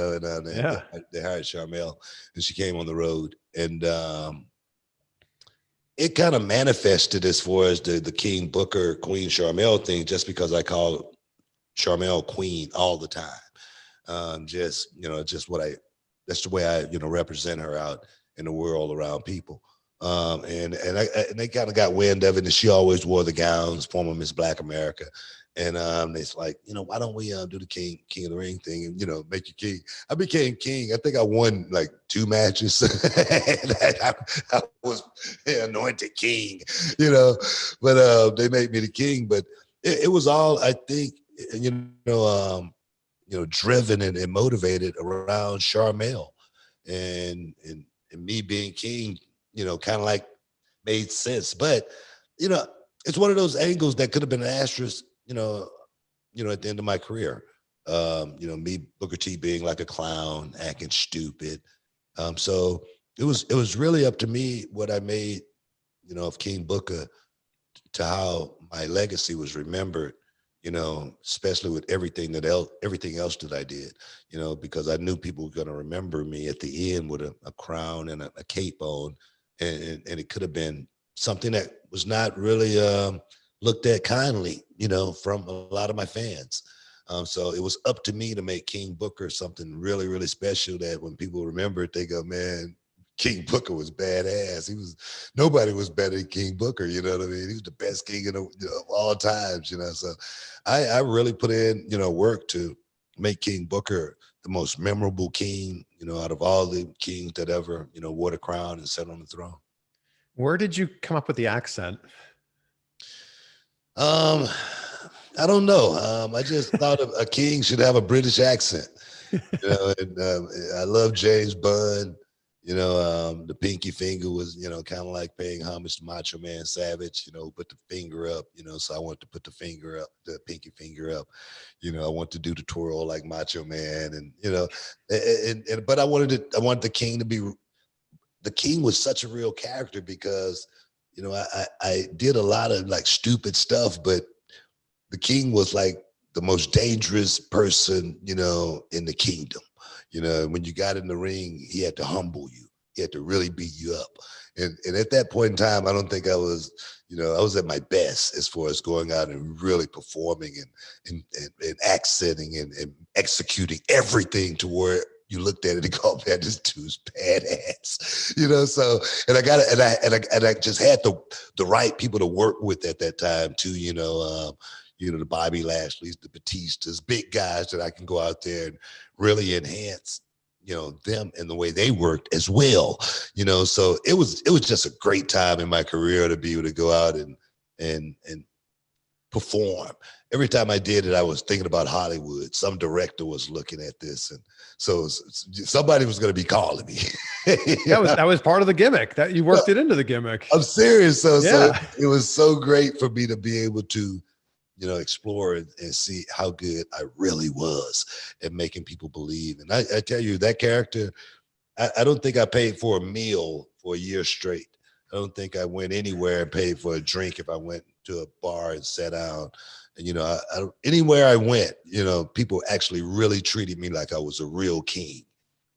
Yeah. they hired Charmelle, and she came on the road, and it kind of manifested as far as the King Booker Queen Charmelle thing, just because I call Charmelle Queen all the time. That's the way I represent her out in the world around people. And they kind of got wind of it, and she always wore the gowns, former Miss Black America. And it's like, why don't we do the King of the Ring thing and make you king? I became king. I think I won like 2 matches. And I was anointed king, but they made me the king. But it was all, I think, driven and motivated around Charmelle, and me being king, kind of like made sense. But it's one of those angles that could have been an asterisk, at the end of my career. Me, Booker T, being like a clown, acting stupid. So it was really up to me what I made, of King Booker, to how my legacy was remembered, especially with everything else that I did, because I knew people were going to remember me at the end with a crown and a cape on, and it could have been something that was not really looked at kindly, from a lot of my fans. So it was up to me to make King Booker something really, really special, that when people remember it, they go, man, King Booker was badass. Nobody was better than King Booker. You know what I mean? He was the best king of all times. So I really put in work to make King Booker the most memorable king out of all the kings that ever wore the crown and sat on the throne. Where did you come up with the accent? I don't know. I just thought a king should have a British accent. And I love James Bond. The pinky finger was, kind of like paying homage to Macho Man Savage, put the finger up, so I wanted to put the pinky finger up. I want to do the twirl like Macho Man, and but I wanted the king to be, the king was such a real character, because, I did a lot of like stupid stuff, but the king was like the most dangerous person, in the kingdom. When you got in the ring, he had to humble you. He had to really beat you up. And at that point in time, I don't think I was, I was at my best as far as going out and really performing and accenting and executing everything to where you looked at it and go, man, this dude's badass. So, and I got it, and I just had the right people to work with at that time too, the Bobby Lashley's, the Batistas, big guys that I can go out there and really enhance, them and the way they worked as well. So it was just a great time in my career to be able to go out and perform. Every time I did it, I was thinking about Hollywood. Some director was looking at this, and so somebody was going to be calling me. That was part of the gimmick, that you worked it into the gimmick. I'm serious. So Yeah. It was so great for me to be able to, explore and see how good I really was at making people believe. And I tell you, that character, I don't think I paid for a meal for a year straight. I don't think I went anywhere and paid for a drink if I went to a bar and sat down. And, anywhere I went, people actually really treated me like I was a real king.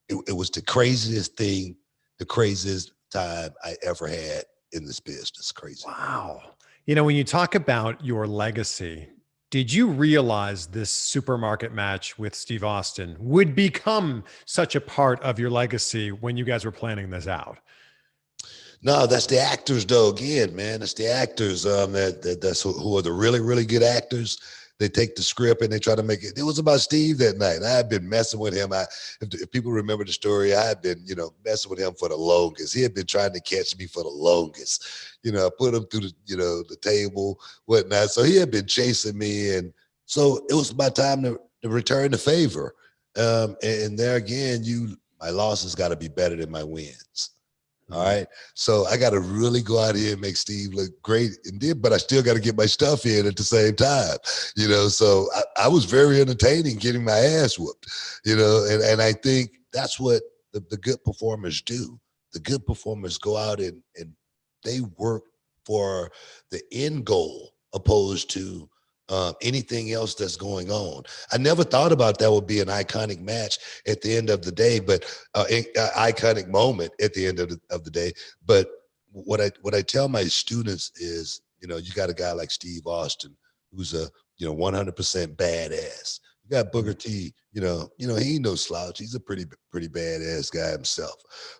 It was the craziest thing, the craziest time I ever had in this business. Crazy. Wow. When you talk about your legacy, Did you realize this supermarket match with Steve Austin would become such a part of your legacy when you guys were planning this out? No, that's the actors, though. Again, man, it's the actors. That's who are the really, really good actors. They take the script and they try to make it. It was about Steve that night. I had been messing with him. If people remember the story, I had been, messing with him for the longest. He had been trying to catch me for the longest. I put him through the table, whatnot. So he had been chasing me, and so it was my time to return the favor. And there again, my losses got to be better than my wins. All right. So I got to really go out here and make Steve look great but I still got to get my stuff in at the same time, so I was very entertaining getting my ass whooped, and I think that's what the good performers do. The good performers go out and they work for the end goal opposed to anything else that's going on. I never thought about that would be an iconic match at the end of the day, but iconic moment at the end of the day. But what I tell my students is, you got a guy like Steve Austin, who's a 100% badass. You got Booker T, he ain't no slouch. He's a pretty badass guy himself.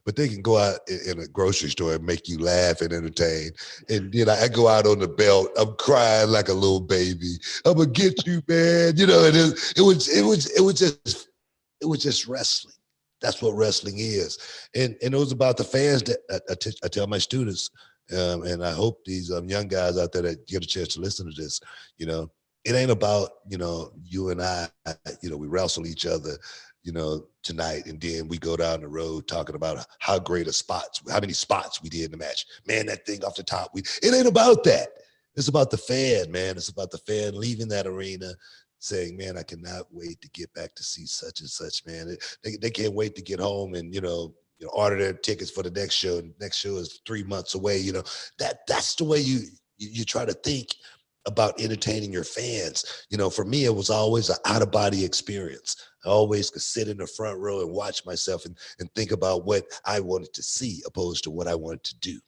But they can go out in a grocery store and make you laugh and entertain. And I go out on the belt, I'm crying like a little baby. I'm gonna get you, man. And it was just wrestling. That's what wrestling is. And it was about the fans that I tell my students, and I hope these young guys out there that get a chance to listen to this, it ain't about, you and I, we wrestle each other, tonight, and then we go down the road talking about how many spots we did in the match. Man, that thing off the top, it ain't about that. It's about the fan, man. It's about the fan leaving that arena saying, man, I cannot wait to get back to see such and such, man. They can't wait to get home and, order their tickets for the next show. Next show is 3 months away. That's the way you try to think about entertaining your fans. For me, it was always an out-of-body experience. I always could sit in the front row and watch myself and think about what I wanted to see opposed to what I wanted to do.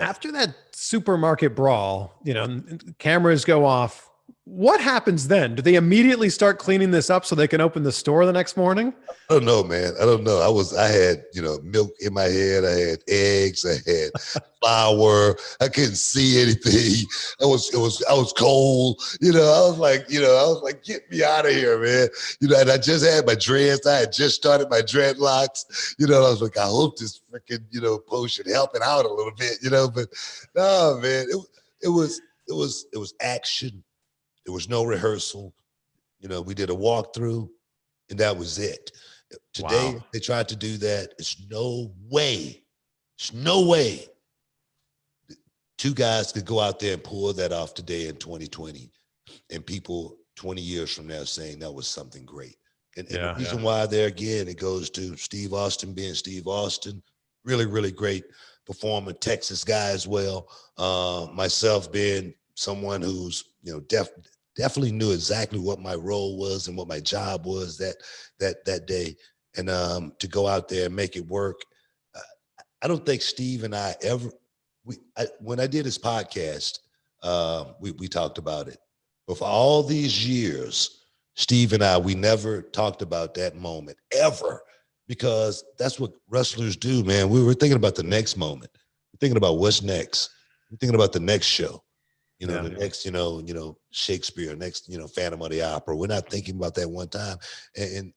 After that supermarket brawl, cameras go off. What happens then? Do they immediately start cleaning this up so they can open the store the next morning? I don't know, man. I don't know. I had, milk in my head. I had eggs. I had flour. I couldn't see anything. I was cold. I was like, get me out of here, man. And I just had my dreads. I had just started my dreadlocks. I was like, I hope this freaking, potion helping out a little bit, but no, man, it was action. There was no rehearsal. We did a walkthrough, and that was it. Today, wow. They tried to do that. It's no way. Two guys could go out there and pull that off today in 2020, and people 20 years from now saying that was something great. And the reason why there again, it goes to Steve Austin being Steve Austin, really, really great performer, Texas guy as well. Myself being someone who's, definitely knew exactly what my role was and what my job was that day. And to go out there and make it work. I don't think Steve and I ever, when I did his podcast, we talked about it. But for all these years, Steve and I, we never talked about that moment ever, because that's what wrestlers do, man. We were thinking about the next moment. We're thinking about what's next. We're thinking about the next show. The next, Shakespeare, next, Phantom of the Opera. We're not thinking about that one time. And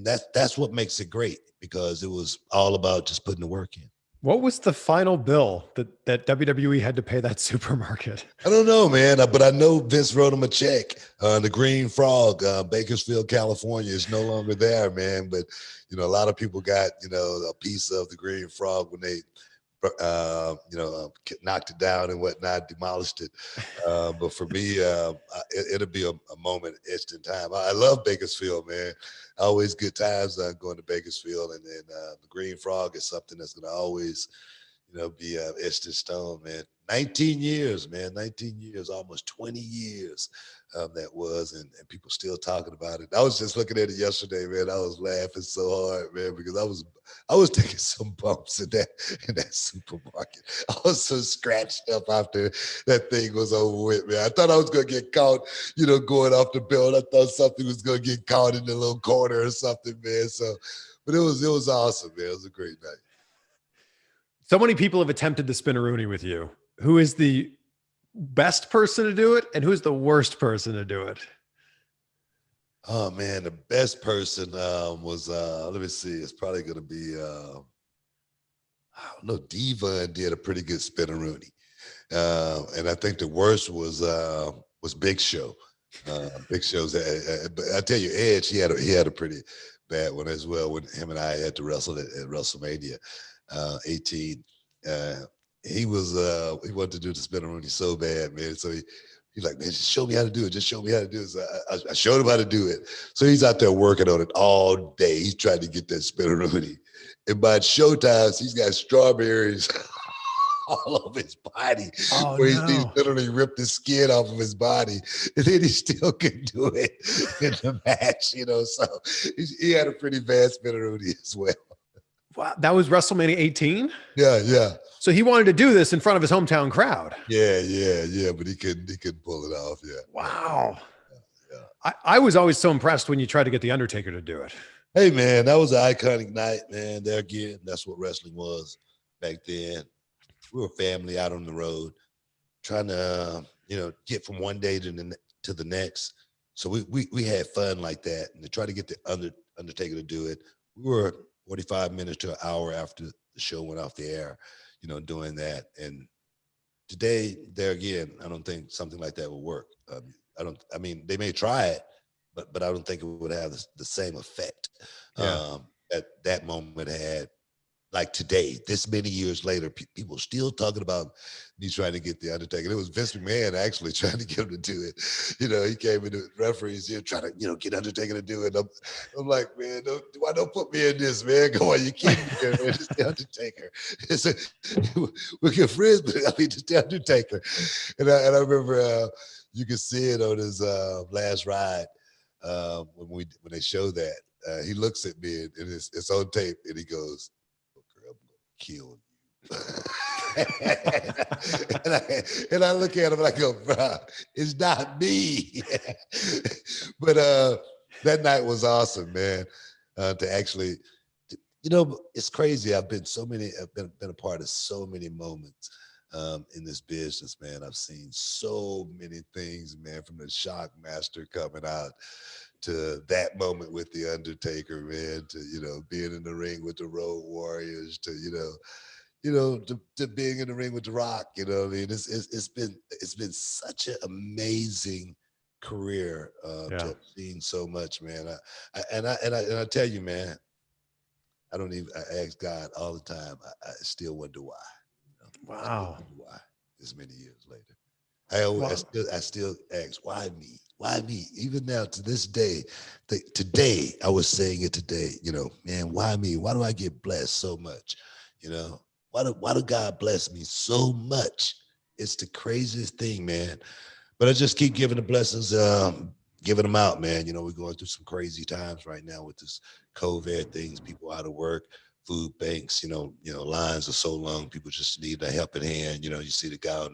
that's what makes it great, because it was all about just putting the work in. What was the final bill that WWE had to pay that supermarket? I don't know, man, but I know Vince wrote him a check. The Green Frog, Bakersfield, California, is no longer there, man. But, a lot of people got, a piece of the Green Frog when they, knocked it down and whatnot, demolished it. But for me, it'll be a moment etched in time. I love Bakersfield, man. Always good times going to Bakersfield, and then the Green Frog is something that's going to always, be etched in stone, man. 19 years, man. 19 years, almost 20 years. That was, and people still talking about it. I was just looking at it yesterday, man. I was laughing so hard, man, because I was taking some bumps in that supermarket. I was so scratched up after that thing was over with, man. I thought I was gonna get caught, going off the belt. I thought something was gonna get caught in the little corner or something, man. So, but it was awesome, man. It was a great night. So many people have attempted the Spinaroony with you. Who is the best person to do it, and who's the worst person to do it? Oh man, the best person was let me see, it's probably gonna be I don't know, Devon did a pretty good Spinaroony. And I think the worst was Big Show. Big Show's but I tell you, Edge, he had a pretty bad one as well when him and I had to wrestle at WrestleMania 18. He wanted to do the Spinaroony so bad, man. So he's like, man, just show me how to do it. Just show me how to do it. So I showed him how to do it. So he's out there working on it all day. He's trying to get that Spinaroony. And by showtimes, he's got strawberries all over his body. Oh, where no. he's literally ripped the skin off of his body. And then he still couldn't do it in the match, So he had a pretty bad Spinaroony as well. Wow, that was WrestleMania 18? Yeah. So he wanted to do this in front of his hometown crowd. Yeah, but he couldn't pull it off. Yeah. Wow. Yeah. I was always so impressed when you tried to get The Undertaker to do it. Hey man, that was an iconic night, man. There again, that's what wrestling was back then. We were family out on the road, trying to get from one day to the next. So we had fun like that, and to try to get the Undertaker to do it, we were 45 minutes to an hour after the show went off the air, doing that. And today, there again, I don't think something like that will work. They may try it, but I don't think it would have the same effect that moment had. Like today, this many years later, people still talking about me trying to get the Undertaker. It was Vince McMahon actually trying to get him to do it. He came into referees here trying to, get Undertaker to do it. I'm like, man, why don't put me in this, man? Go on, you kidding me, man? It's the Undertaker. We're good friends, but it's the Undertaker. And I remember you could see it on his last ride when they show that. He looks at me and it's on tape, and he goes, kill you. and I look at him and I go, bro, it's not me. But that night was awesome, man. To actually, it's crazy. I've been a part of so many moments in this business, man. I've seen so many things, man, from the Shockmaster coming out to that moment with the Undertaker, man, to being in the ring with the Road Warriors, to to being in the ring with The Rock. It's been such an amazing career to have seen so much, man. I tell you, man, I ask God all the time. I still wonder why. Wow. Why this many years later? I still ask, why me? Why me? Even now to this day, today, I was saying it today, man, why me? Why do I get blessed so much? Why do God bless me so much? It's the craziest thing, man. But I just keep giving the blessings, giving them out, man. We're going through some crazy times right now with this COVID things, people out of work, food banks, lines are so long, people just need a helping hand. You see the guy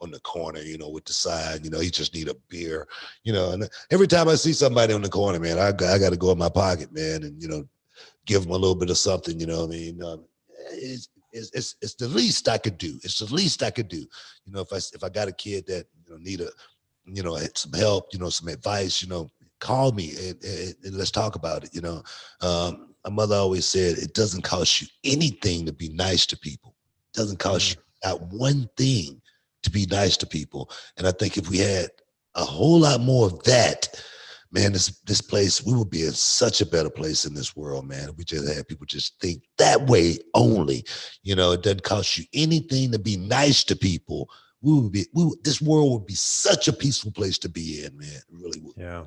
on the corner, with the sign, he just need a beer, and every time I see somebody on the corner, man, I got to go in my pocket, man, and, give them a little bit of something, it's the least I could do. It's the least I could do. If I got a kid that, need some help, some advice, call me and let's talk about it. My mother always said, it doesn't cost you anything to be nice to people. It doesn't cost you not one thing to be nice to people. And I think if we had a whole lot more of that, man, this place, we would be in such a better place in this world, man. If we just had people just think that way only. It doesn't cost you anything to be nice to people. This world would be such a peaceful place to be in, man. It really would. Yeah.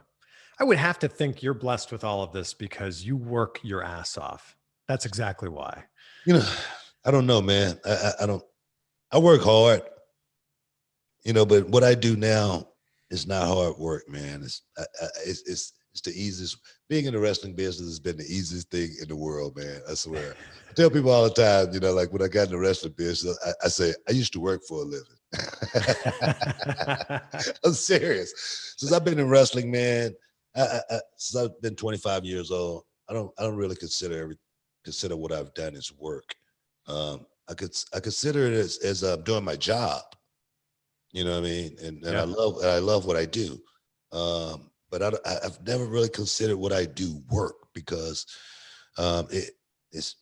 I would have to think you're blessed with all of this because you work your ass off. That's exactly why. I don't know, man. I don't. I work hard, but what I do now is not hard work, man. It's the easiest. Being in the wrestling business has been the easiest thing in the world, man. I swear. I tell people all the time, like when I got in the wrestling business, I say I used to work for a living. I'm serious. Since I've been in wrestling, man, since I've been 25 years old, I don't really consider what I've done as work. I consider it as doing my job. You know what I mean? And Yeah. I love what I do. But I've never really considered what I do work because it's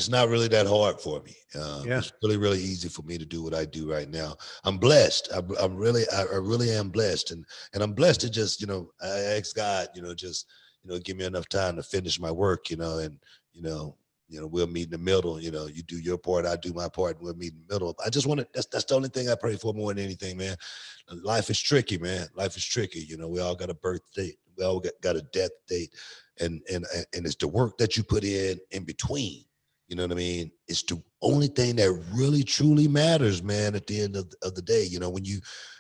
not really that hard for me. It's really easy for me to do what I do right now. I'm blessed. I really am blessed, and I'm blessed to just I ask God just give me enough time to finish my work and we'll meet in the middle. You do your part, I do my part, and we'll meet in the middle. I just want to. That's the only thing I pray for more than anything, man. Life is tricky, man. Life is tricky. We all got a birth date. We all got a death date, and it's the work that you put in between. You know what I mean? It's the only thing that really truly matters, man. At the end of the day,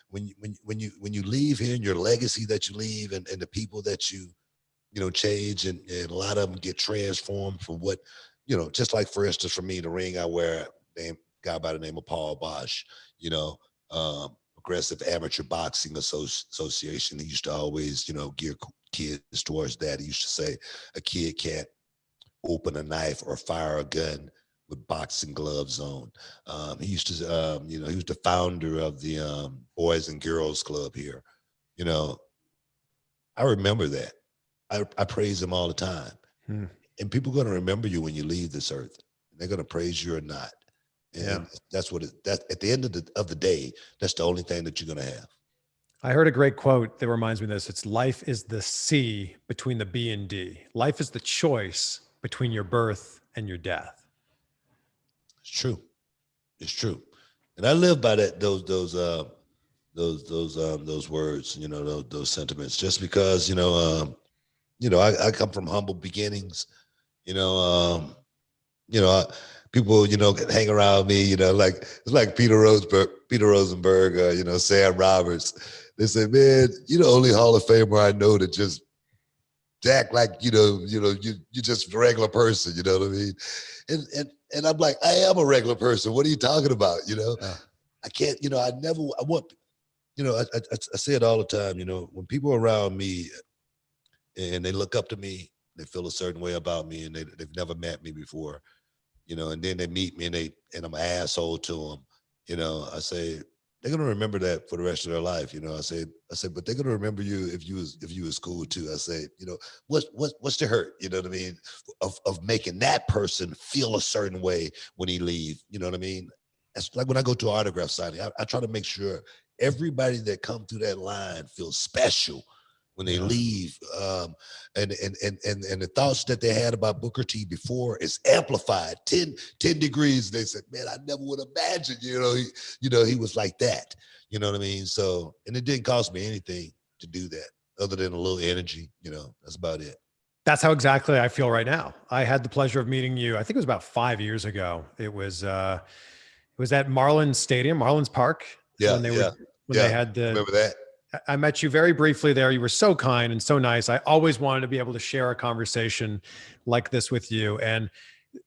when you leave here and your legacy that you leave and the people that you change and a lot of them get transformed from what. Just like for instance, for me, the ring I wear, guy by the name of Paul Bosch, Aggressive Amateur Boxing Association. He used to always, gear kids towards that. He used to say, a kid can't open a knife or fire a gun with boxing gloves on. He used to, he was the founder of the Boys and Girls Club here. I remember that. I praise him all the time. And people are going to remember you when you leave this earth. They're going to praise you or not. And that's at the end of the day, that's the only thing that you're going to have. I heard a great quote that reminds me of this. It's life is the C between the B and D. Life is the choice between your birth and your death. It's true. It's true. And I live by that, those words, those sentiments, just because, I come from humble beginnings. People, hang around me, like it's like Peter Rosenberg, Sam Roberts. They say, man, you're the only Hall of Famer I know that just act like, you're just a regular person, you know what I mean? And I'm like, I am a regular person. What are you talking about? I can't, I say it all the time, when people are around me and they look up to me, they feel a certain way about me and they've never met me before, and then they meet me and I'm an asshole to them. I say, they're going to remember that for the rest of their life. I say, but they're going to remember you if you was cool too. I say, what's the hurt? You know what I mean? Of making that person feel a certain way when he leave. You know what I mean? It's like when I go to an autograph signing, I try to make sure everybody that come through that line feels special when they leave, and the thoughts that they had about Booker T before is amplified 10 degrees. They said, man, I never would imagine, he was like that. You know what I mean? So, and it didn't cost me anything to do that other than a little energy, that's about it. That's how exactly I feel right now. I had the pleasure of meeting you. I think it was about 5 years ago. It was at Marlins Park. Yeah. When they had the, remember that? I met you very briefly there. You were so kind and so nice. I always wanted to be able to share a conversation like this with you. And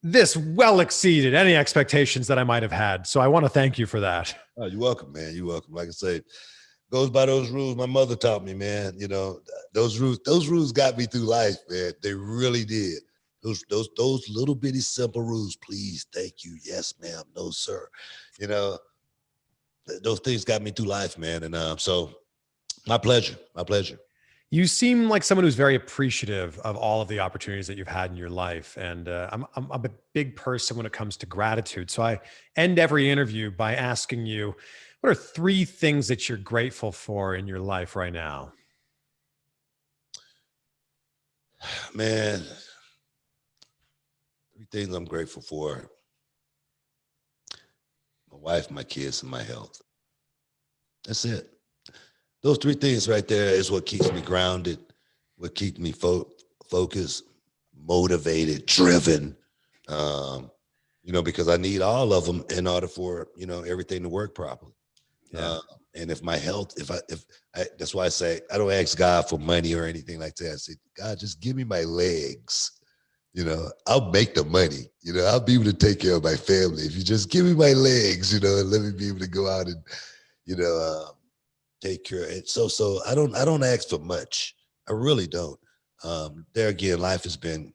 this well exceeded any expectations that I might have had. So I want to thank you for that. Oh, you're welcome, man. You're welcome. Like I say, goes by those rules my mother taught me, man. Those rules got me through life, man. They really did. Those little bitty simple rules. Please, thank you. Yes, ma'am. No, sir. Those things got me through life, man. And so my pleasure. You seem like someone who's very appreciative of all of the opportunities that you've had in your life. And I'm a big person when it comes to gratitude. So I end every interview by asking you, what are 3 things that you're grateful for in your life right now? Man, 3 things I'm grateful for. My wife, my kids, and my health. That's it. Those 3 things right there is what keeps me grounded, what keeps me focused, motivated, driven. because I need all of them in order for, everything to work properly. Yeah. And if my health, that's why I say, I don't ask God for money or anything like that. I say, God, just give me my legs. I'll make the money, I'll be able to take care of my family. If you just give me my legs, and let me be able to go out and, take care of it. So I don't ask for much. I really don't. There again, life has been,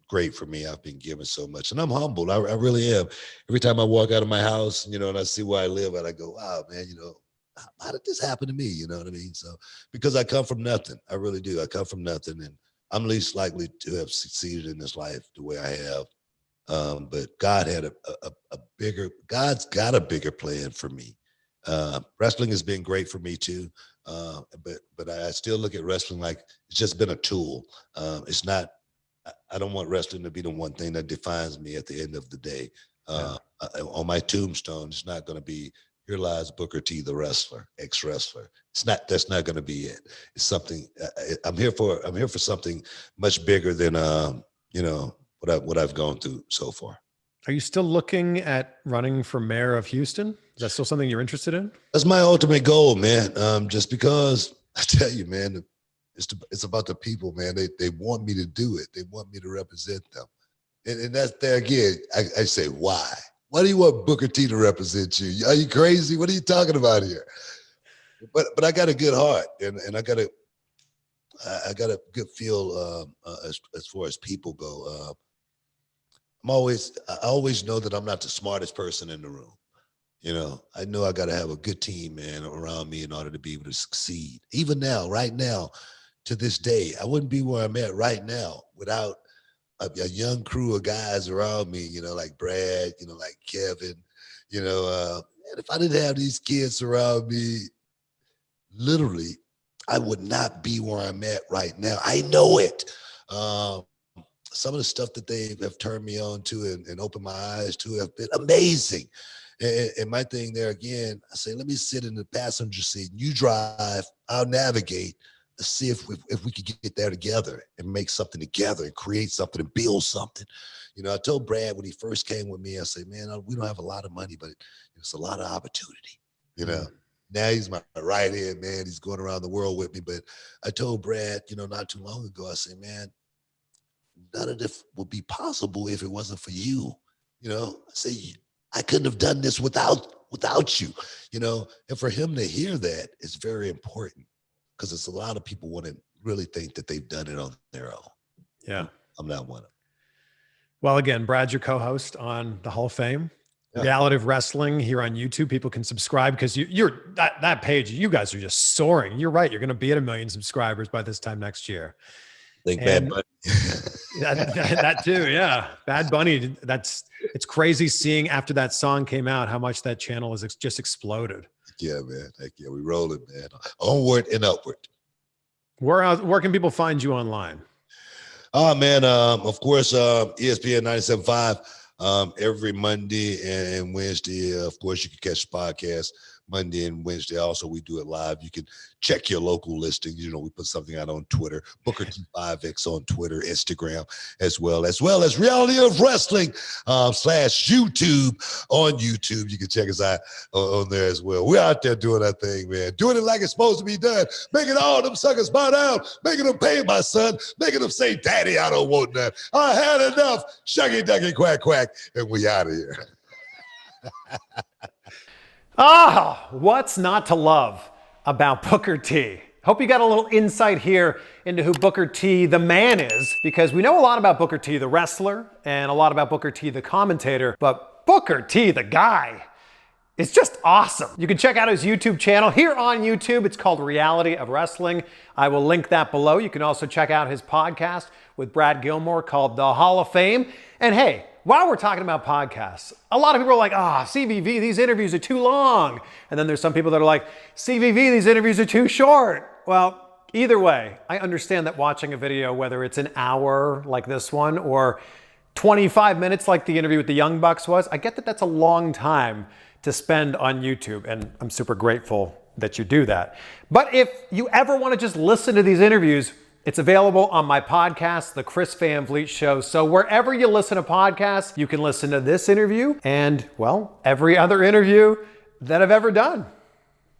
great for me. I've been given so much and I'm humbled. I really am. Every time I walk out of my house, and I see where I live and I go, wow, man, how did this happen to me? You know what I mean? So, because I come from nothing, I really do. I come from nothing and I'm least likely to have succeeded in this life the way I have. But God had God's got a bigger plan for me. Wrestling has been great for me too. But I still look at wrestling like it's just been a tool. It's not, I don't want wrestling to be the one thing that defines me at the end of the day. On my tombstone, it's not going to be, here lies Booker T, the wrestler, ex-wrestler. That's not going to be it. It's something I'm here for something much bigger than, what I've gone through so far. Are you still looking at running for mayor of Houston? Is that still something you're interested in? That's my ultimate goal, man. Just because I tell you, man, it's about the people, man. They want me to do it. They want me to represent them. And that's there again. I say, why? Why do you want Booker T to represent you? Are you crazy? What are you talking about here? But I got a good heart, and I got a good feel as far as people go. I always know that I'm not the smartest person in the room. I know I got to have a good team, man, around me in order to be able to succeed. Even now, right now, to this day, I wouldn't be where I'm at right now without a young crew of guys around me, like Brad, like Kevin, and if I didn't have these kids around me, literally, I would not be where I'm at right now. I know it. Some of the stuff that they have turned me on to and opened my eyes to have been amazing. And my thing there again, I say, let me sit in the passenger seat. You drive, I'll navigate. Let's see if we could get there together and make something together and create something and build something. I told Brad when he first came with me, I said, man, we don't have a lot of money, but it's a lot of opportunity. Now he's my right hand man. He's going around the world with me. But I told Brad, not too long ago, I said, man, none of this would be possible if it wasn't for you. I say, I couldn't have done this without you, and for him to hear that is very important because it's a lot of people want to really think that they've done it on their own. Yeah. I'm not one of them. Well, again, Brad's your co-host on the Hall of Fame. Yeah. Reality of Wrestling here on YouTube. People can subscribe because you're that page, you guys are just soaring. You're right. You're going to be at 1 million subscribers by this time next year. Bad Bunny. that too, yeah. Bad Bunny. It's crazy seeing after that song came out how much that channel has just exploded. Yeah, man. Heck yeah, we rolling, man. Onward and upward. Where can people find you online? Oh man, of course, ESPN 97.5 every Monday and Wednesday. Of course, you can catch the podcast Monday and Wednesday. Also, we do it live. You can check your local listings. We put something out on Twitter, Booker T5X on Twitter, Instagram, as well as Reality of Wrestling / YouTube on YouTube. You can check us out on there as well. We're out there doing our thing, man. Doing it like it's supposed to be done. Making all them suckers bow down. Making them pay my son. Making them say, Daddy, I don't want that. I had enough. Shucky, ducky, quack, quack. And we out of here. What's not to love about Booker T? Hope you got a little insight here into who Booker T, the man, is, because we know a lot about Booker T, the wrestler, and a lot about Booker T, the commentator, but Booker T, the guy, is just awesome. You can check out his YouTube channel here on YouTube. It's called Reality of Wrestling. I will link that below. You can also check out his podcast with Brad Gilmore called The Hall of Fame. And hey, while we're talking about podcasts, a lot of people are like, CVV, these interviews are too long. And then there's some people that are like, CVV, these interviews are too short. Well, either way, I understand that watching a video, whether it's an hour like this one or 25 minutes like the interview with the Young Bucks was, I get that that's a long time to spend on YouTube, and I'm super grateful that you do that. But if you ever want to just listen to these interviews, It's available on my podcast, The Chris Van Vliet Show. So wherever you listen to podcasts, you can listen to this interview and, well, every other interview that I've ever done.